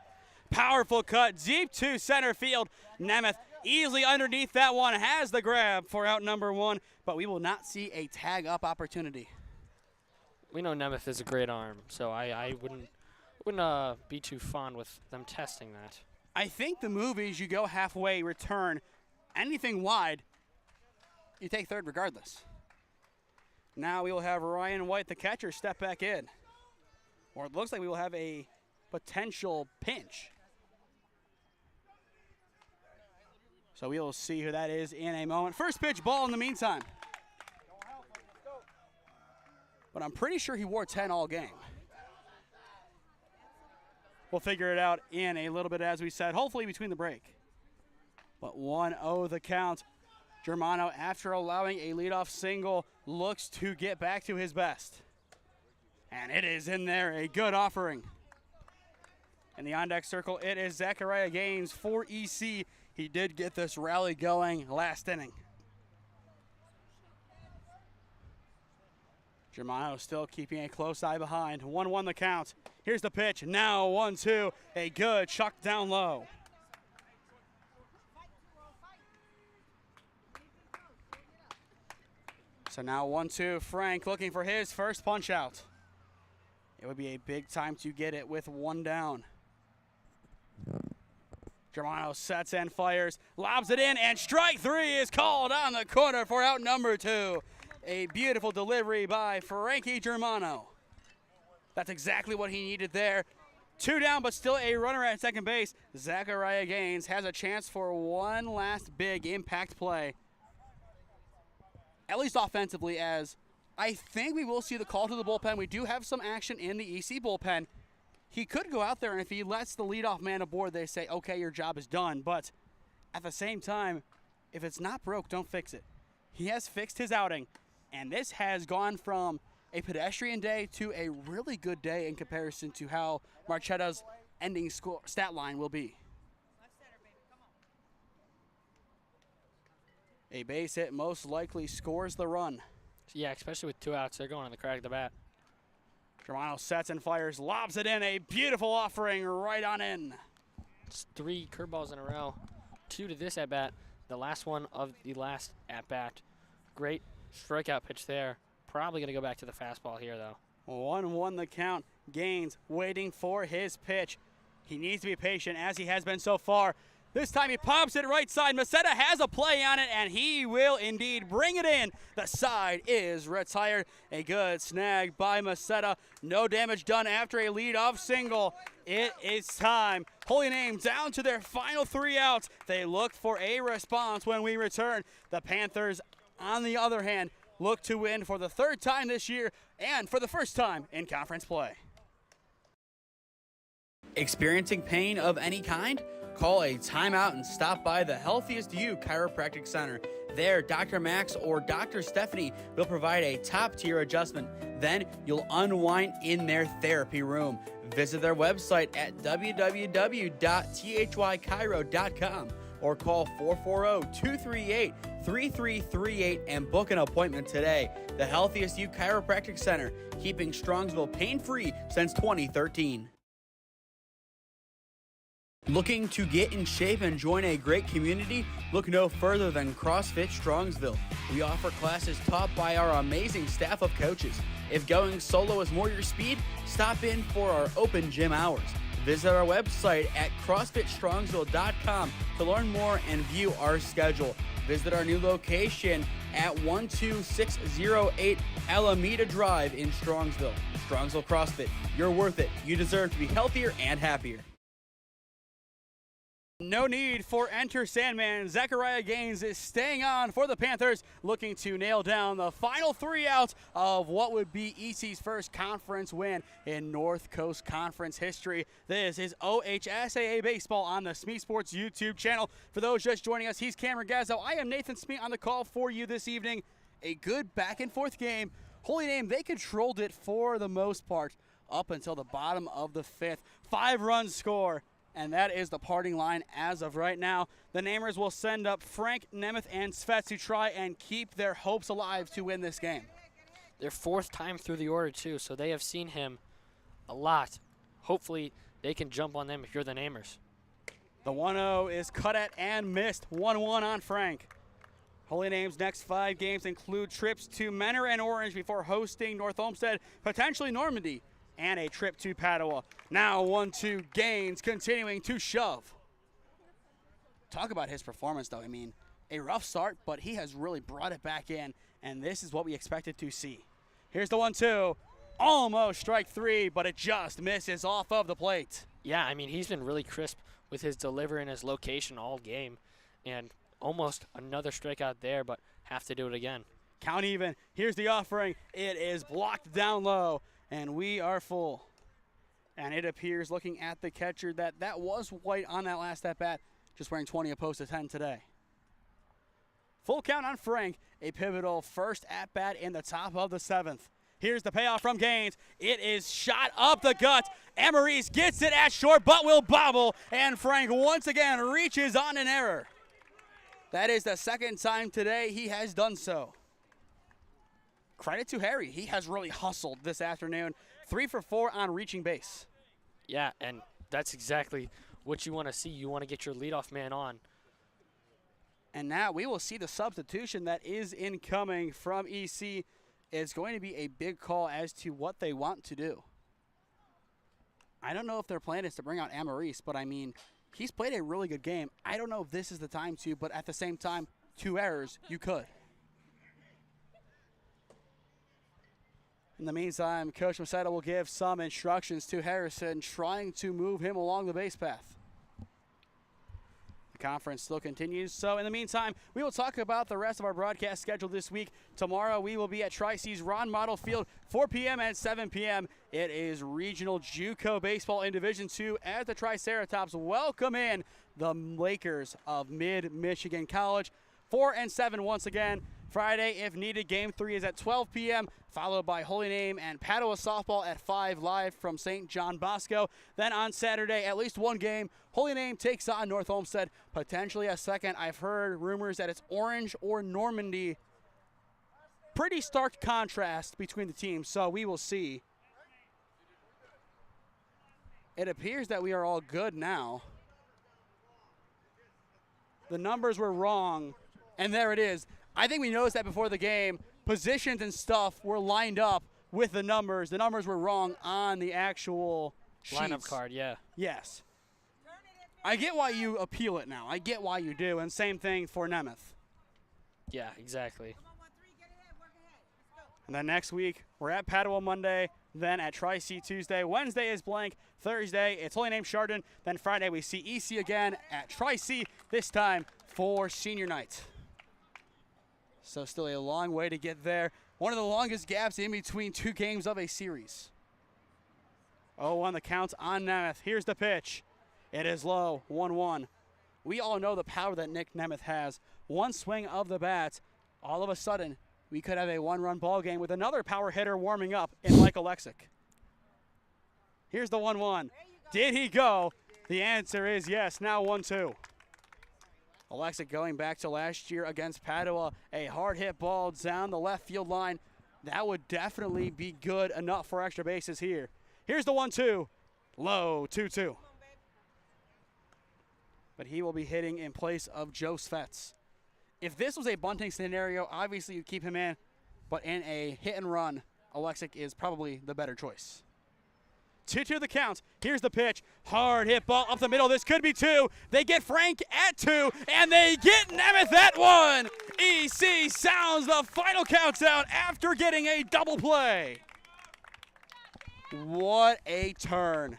Powerful cut, deep to center field. Nemeth easily underneath that one, has the grab for out number 1, but we will not see a tag-up opportunity. We know Nemeth is a great arm, so I wouldn't be too fond with them testing that. I think the move is you go halfway, return, anything wide, you take third regardless. Now we will have Ryan White, the catcher, step back in. Or it looks like we will have a potential pinch. So we will see who that is in a moment. First pitch ball in the meantime. But I'm pretty sure he wore 10 all game. We'll figure it out in a little bit, as we said, hopefully between the break. But 1-0 the count. Germano, after allowing a leadoff single, looks to get back to his best. And it is in there, a good offering. In the on-deck circle, it is Zachariah Gaines for EC. He did get this rally going last inning. Germano still keeping a close eye behind. 1-1 the count. Here's the pitch. Now 1-2. A good chuck down low. So now 1-2. Frank looking for his first punch out. It would be a big time to get it with one down. Germano sets and fires, lobs it in, and strike three is called on the corner for out number 2. A beautiful delivery by Frankie Germano. That's exactly what he needed there. 2 down, but still a runner at second base. Zachariah Gaines has a chance for one last big impact play. At least offensively, as I think we will see the call to the bullpen. We do have some action in the EC bullpen. He could go out there, and if he lets the leadoff man aboard, they say, okay, your job is done. But at the same time, if it's not broke, don't fix it. He has fixed his outing, and this has gone from a pedestrian day to a really good day in comparison to how Marchetta's ending stat line will be. A base hit most likely scores the run. Yeah, especially with 2 outs. They're going on the crack of the bat. Germano sets and fires, lobs it in. A beautiful offering right on in. It's 3 curveballs in a row. 2 to this at-bat. The last one of the last at-bat. Great strikeout pitch there. Probably going to go back to the fastball here, though. 1-1 the count. Gaines waiting for his pitch. He needs to be patient, as he has been so far. This time he pops it right side. Macetta has a play on it, and he will indeed bring it in. The side is retired. A good snag by Macetta. No damage done after a leadoff single. It is time. Holy Name down to their final 3 outs. They look for a response when we return. The Panthers, on the other hand, look to win for the 3rd time this year and for the first time in conference play. Experiencing pain of any kind? Call a timeout and stop by the Healthiest You Chiropractic Center. There, Dr. Max or Dr. Stephanie will provide a top-tier adjustment. Then you'll unwind in their therapy room. Visit their website at www.thychiro.com or call 440-238-3338 and book an appointment today. The Healthiest You Chiropractic Center, keeping Strongsville pain-free since 2013. Looking to get in shape and join a great community? Look no further than CrossFit Strongsville. We offer classes taught by our amazing staff of coaches. If going solo is more your speed, stop in for our open gym hours. Visit our website at CrossFitStrongsville.com to learn more and view our schedule. Visit our new location at 12608 Alameda Drive in Strongsville. Strongsville CrossFit, you're worth it. You deserve to be healthier and happier. No need for Enter Sandman. Zachariah Gaines is staying on for the Panthers, looking to nail down the final 3 outs of what would be EC's first conference win in North Coast Conference history. This is OHSAA Baseball on the SmeeSports YouTube channel. For those just joining us, he's Cameron Ragazzo. I am Nathan Smee on the call for you this evening. A good back-and-forth game. Holy Name, they controlled it for the most part up until the bottom of the 5th. 5-run score. And that is the parting line as of right now. The Namers will send up Frank, Nemeth, and Svets to try and keep their hopes alive to win this game. Their 4th time through the order, too, so they have seen him a lot. Hopefully, they can jump on them if you're the Namers. The 1-0 is cut at and missed. 1-1 on Frank. Holy Name's next 5 games include trips to Menor and Orange before hosting North Olmsted, potentially Normandy, and a trip to Padua. Now 1-2 Gaines continuing to shove. Talk about his performance, though. I mean, a rough start, but he has really brought it back in, and this is what we expected to see. Here's the 1-2. Almost strike 3, but it just misses off of the plate. Yeah, I mean, he's been really crisp with his delivery and his location all game, and almost another strikeout there, but have to do it again. Count even. Here's the offering. It is blocked down low. And we are full. And it appears, looking at the catcher, that was White on that last at-bat, just wearing 20 opposed to 10 today. Full count on Frank. A pivotal first at-bat in the top of the 7th. Here's the payoff from Gaines. It is shot up the gut. Emery's gets it at short, but will bobble. And Frank once again reaches on an error. That is the second time today he has done so. Credit to Harry. He has really hustled this afternoon. 3 for 4 on reaching base. Yeah, and that's exactly what you want to see. You want to get your leadoff man on. And now we will see the substitution that is incoming from EC. It's going to be a big call as to what they want to do. I don't know if their plan is to bring out Amaris, but I mean, he's played a really good game. I don't know if this is the time to, but at the same time, 2 errors, you could. In the meantime, Coach Masetta will give some instructions to Harrison, trying to move him along the base path. Conference still continues. So in the meantime, we will talk about the rest of our broadcast schedule this week. Tomorrow we will be at Tri-C's Ron Model Field, 4 p.m. and 7 p.m. It is regional JUCO baseball in Division II as the Triceratops welcome in the Lakers of Mid-Michigan College. 4 and 7 once again. Friday, if needed, Game 3 is at 12 p.m., followed by Holy Name and Padua softball at 5 live from St. John Bosco. Then on Saturday, at least one game, Holy Name takes on North Olmsted, potentially a second. I've heard rumors that it's Orange or Normandy. Pretty stark contrast between the teams, so we will see. It appears that we are all good now. The numbers were wrong, and there it is. I think we noticed that before the game. Positions and stuff were lined up with the numbers. The numbers were wrong on the actual sheets. Lineup card, yeah. Yes. I get why you appeal it now. I get why you do, and same thing for Nemeth. Yeah, exactly. And then next week, we're at Padua Monday, then at Tri-C Tuesday. Wednesday is blank. Thursday, it's Holy Name Chardon. Then Friday, we see EC again at Tri-C, this time for senior night. So still a long way to get there. One of the longest gaps in between 2 games of a series. 0-1 the count on Nemeth. Here's the pitch. It is low, 1-1. We all know the power that Nick Nemeth has. One swing of the bat, all of a sudden, we could have a 1-run ball game with another power hitter warming up in Mike Alexic. Here's the 1-1. Did he go? The answer is yes, now 1-2. Alexic going back to last year against Padua, a hard hit ball down the left field line. That would definitely be good enough for extra bases here. Here's the 1-2, low, 2-2. But he will be hitting in place of Joe Svets. If this was a bunting scenario, obviously you'd keep him in, but in a hit and run, Alexic is probably the better choice. 2-2 the count. Here's the pitch. Hard hit ball up the middle. This could be 2. They get Frank at 2, and they get Nemeth at 1. EC sounds the final countdown after getting a double play. What a turn.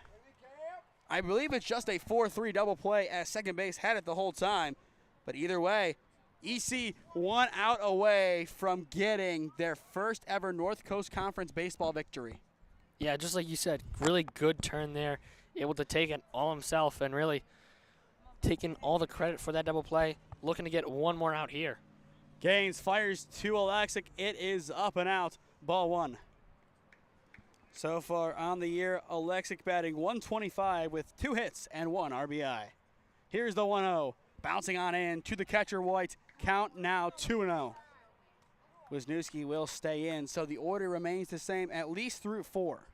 I believe it's just a 4-3 double play as second base had it the whole time. But either way, EC 1 out away from getting their first ever North Coast Conference baseball victory. Yeah, just like you said, really good turn there. Able to take it all himself and really taking all the credit for that double play. Looking to get one more out here. Gaines fires to Alexic. It is up and out. Ball 1. So far on the year, Alexic batting .125 with 2 hits and 1 RBI. Here's the 1-0. Bouncing on in to the catcher White. Count now 2-0. Wisniewski will stay in, so the order remains the same at least through 4.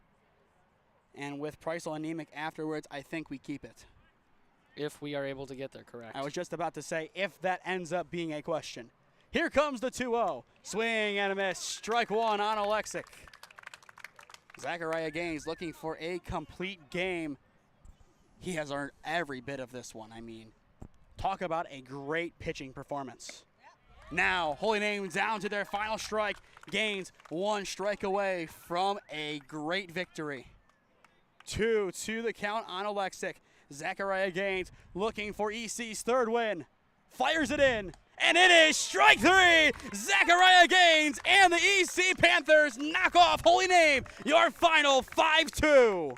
And with Preisel and Nemec afterwards, I think we keep it. If we are able to get there, correct. I was just about to say, if that ends up being a question. Here comes the 2-0. Swing and a miss. Strike 1 on Alexic. Zachariah Gaines looking for a complete game. He has earned every bit of this one. I mean, talk about a great pitching performance. Now, Holy Name down to their final strike. Gaines 1 strike away from a great victory. 2 to the count on Alexic. Zachariah Gaines looking for EC's 3rd win. Fires it in, and it is strike 3. Zachariah Gaines and the EC Panthers knock off Holy Name. Your final 5-2.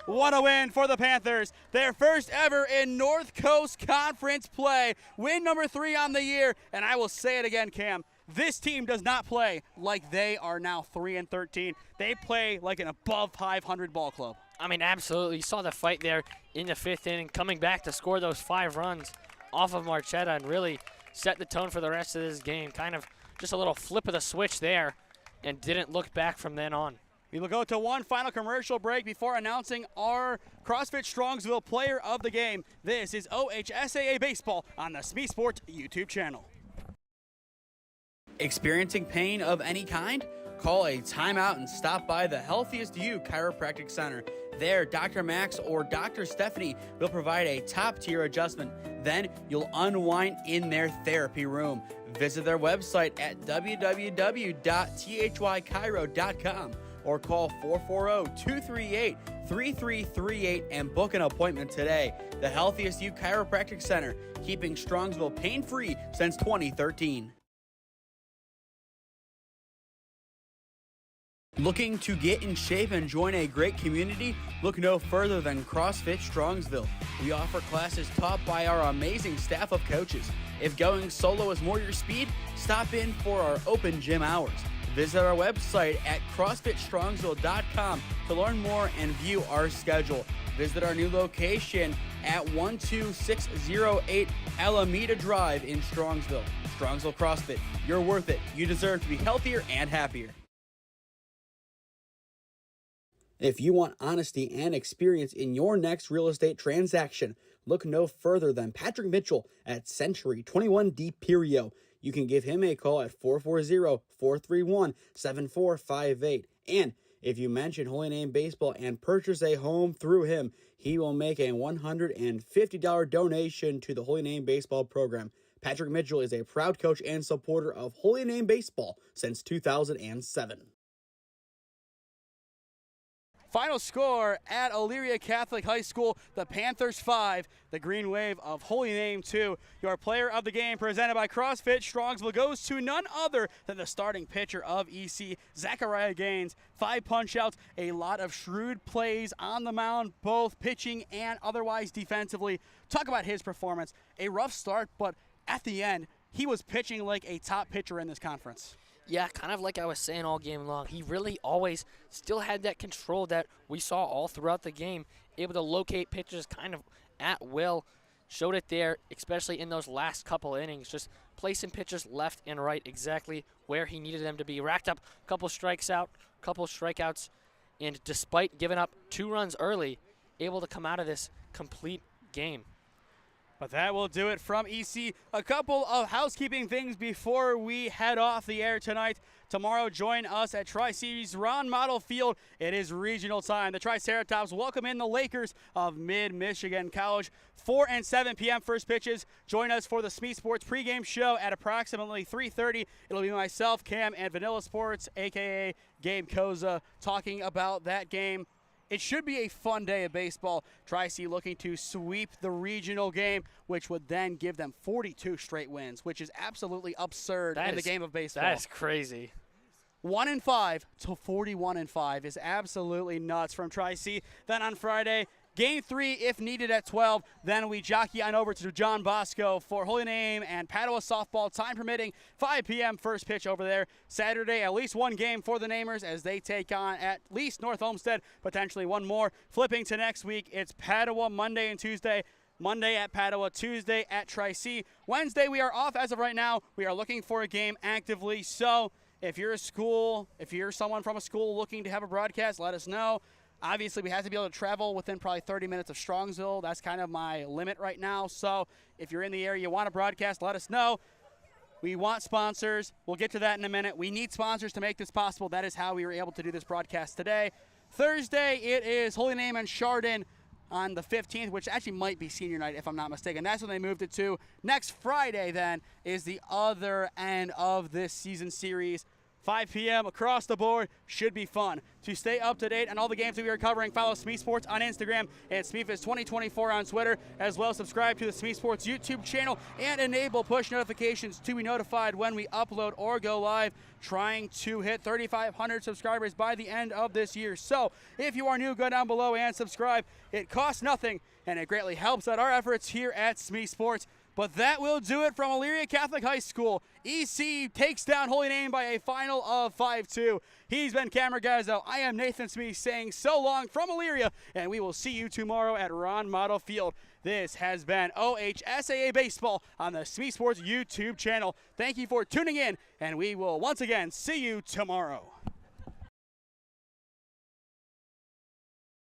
What a win for the Panthers. Their first ever in North Coast Conference play. Win number 3 on the year. And I will say it again, Cam. This team does not play like they are now 3-13. They play like an above 500 ball club. I mean, absolutely. You saw the fight there in the 5th inning, coming back to score those 5 runs off of Marchetta and really set the tone for the rest of this game. Kind of just a little flip of the switch there and didn't look back from then on. We will go to one final commercial break before announcing our CrossFit Strongsville player of the game. This is OHSAA Baseball on the SmeeSports YouTube channel. Experiencing pain of any kind? Call a timeout and stop by the Healthiest You Chiropractic Center. There, Dr. Max or Dr. Stephanie will provide a top-tier adjustment. Then you'll unwind in their therapy room. Visit their website at www.thychiro.com or call 440-238-3338 and book an appointment today. The Healthiest You Chiropractic Center, keeping Strongsville pain-free since 2013. Looking to get in shape and join a great community? Look no further than CrossFit Strongsville. We offer classes taught by our amazing staff of coaches. If going solo is more your speed, stop in for our open gym hours. Visit our website at CrossFitStrongsville.com to learn more and view our schedule. Visit our new location at 12608 Alameda Drive in Strongsville. Strongsville CrossFit, you're worth it. You deserve to be healthier and happier. If you want honesty and experience in your next real estate transaction, look no further than Patrick Mitchell at Century 21 D Perio. You can give him a call at 440-431-7458. And if you mention Holy Name Baseball and purchase a home through him, he will make a $150 donation to the Holy Name Baseball program. Patrick Mitchell is a proud coach and supporter of Holy Name Baseball since 2007. Final score at Elyria Catholic High School, the Panthers 5, the Green Wave of Holy Name 2. Your player of the game presented by CrossFit Strongsville goes to none other than the starting pitcher of EC, Zachariah Gaines. 5 punch-outs, a lot of shrewd plays on the mound, both pitching and otherwise defensively. Talk about his performance. A rough start, but at the end, he was pitching like a top pitcher in this conference. Yeah, kind of like I was saying all game long. He really always still had that control that we saw all throughout the game, able to locate pitches kind of at will. Showed it there, especially in those last couple innings, just placing pitches left and right exactly where he needed them to be. Racked up a couple strikeouts, and despite giving up 2 runs early, able to come out of this complete game. But that will do it from EC. A couple of housekeeping things before we head off the air tonight. Tomorrow, join us at Tri-Cities Ron Model Field. It is regional time. The Triceratops welcome in the Lakers of Mid-Michigan College. 4 and 7 p.m. first pitches. Join us for the SmeeSports pregame show at approximately 3:30. It'll be myself, Cam, and Vanilla Sports, a.k.a. Gabe Koza, talking about that game. It should be a fun day of baseball. Tri-C looking to sweep the regional game, which would then give them 42 straight wins, which is absolutely absurd in the game of baseball. That is crazy. 1-5 to 41-5 is absolutely nuts from Tri-C. Then on Friday, Game 3, if needed, at 12. Then we jockey on over to John Bosco for Holy Name and Padua softball, time permitting. 5 p.m. first pitch over there. Saturday, at least one game for the Namers as they take on at least North Olmsted, potentially one more. Flipping to next week, it's Padua Monday and Tuesday. Monday at Padua, Tuesday at Tri-C. Wednesday, we are off as of right now. We are looking for a game actively. So if you're a school, if you're someone from a school looking to have a broadcast, let us know. Obviously, we have to be able to travel within probably 30 minutes of Strongsville. That's kind of my limit right now. So if you're in the area, you want to broadcast, let us know. We want sponsors. We'll get to that in a minute. We need sponsors to make this possible. That is how we were able to do this broadcast today. Thursday, it is Holy Name and Chardon on the 15th, which actually might be senior night if I'm not mistaken. That's when they moved it to. Next Friday, then, is the other end of this season series. 5 p.m. across the board. Should be fun. To stay up to date on all the games that we are covering, follow SmeeSports on Instagram and SmeeFist2024 on Twitter, as well as subscribe to the SmeeSports YouTube channel and enable push notifications to be notified when we upload or go live, trying to hit 3,500 subscribers by the end of this year. So if you are new, go down below and subscribe. It costs nothing, and it greatly helps out our efforts here at SmeeSports. But that will do it from Elyria Catholic High School. EC takes down Holy Name by a final of 5-2. He's been Ragazzo. I am Nathan Smee saying so long from Elyria, and we will see you tomorrow at Ron Motto Field. This has been OHSAA Baseball on the SmeeSports YouTube channel. Thank you for tuning in, and we will once again see you tomorrow.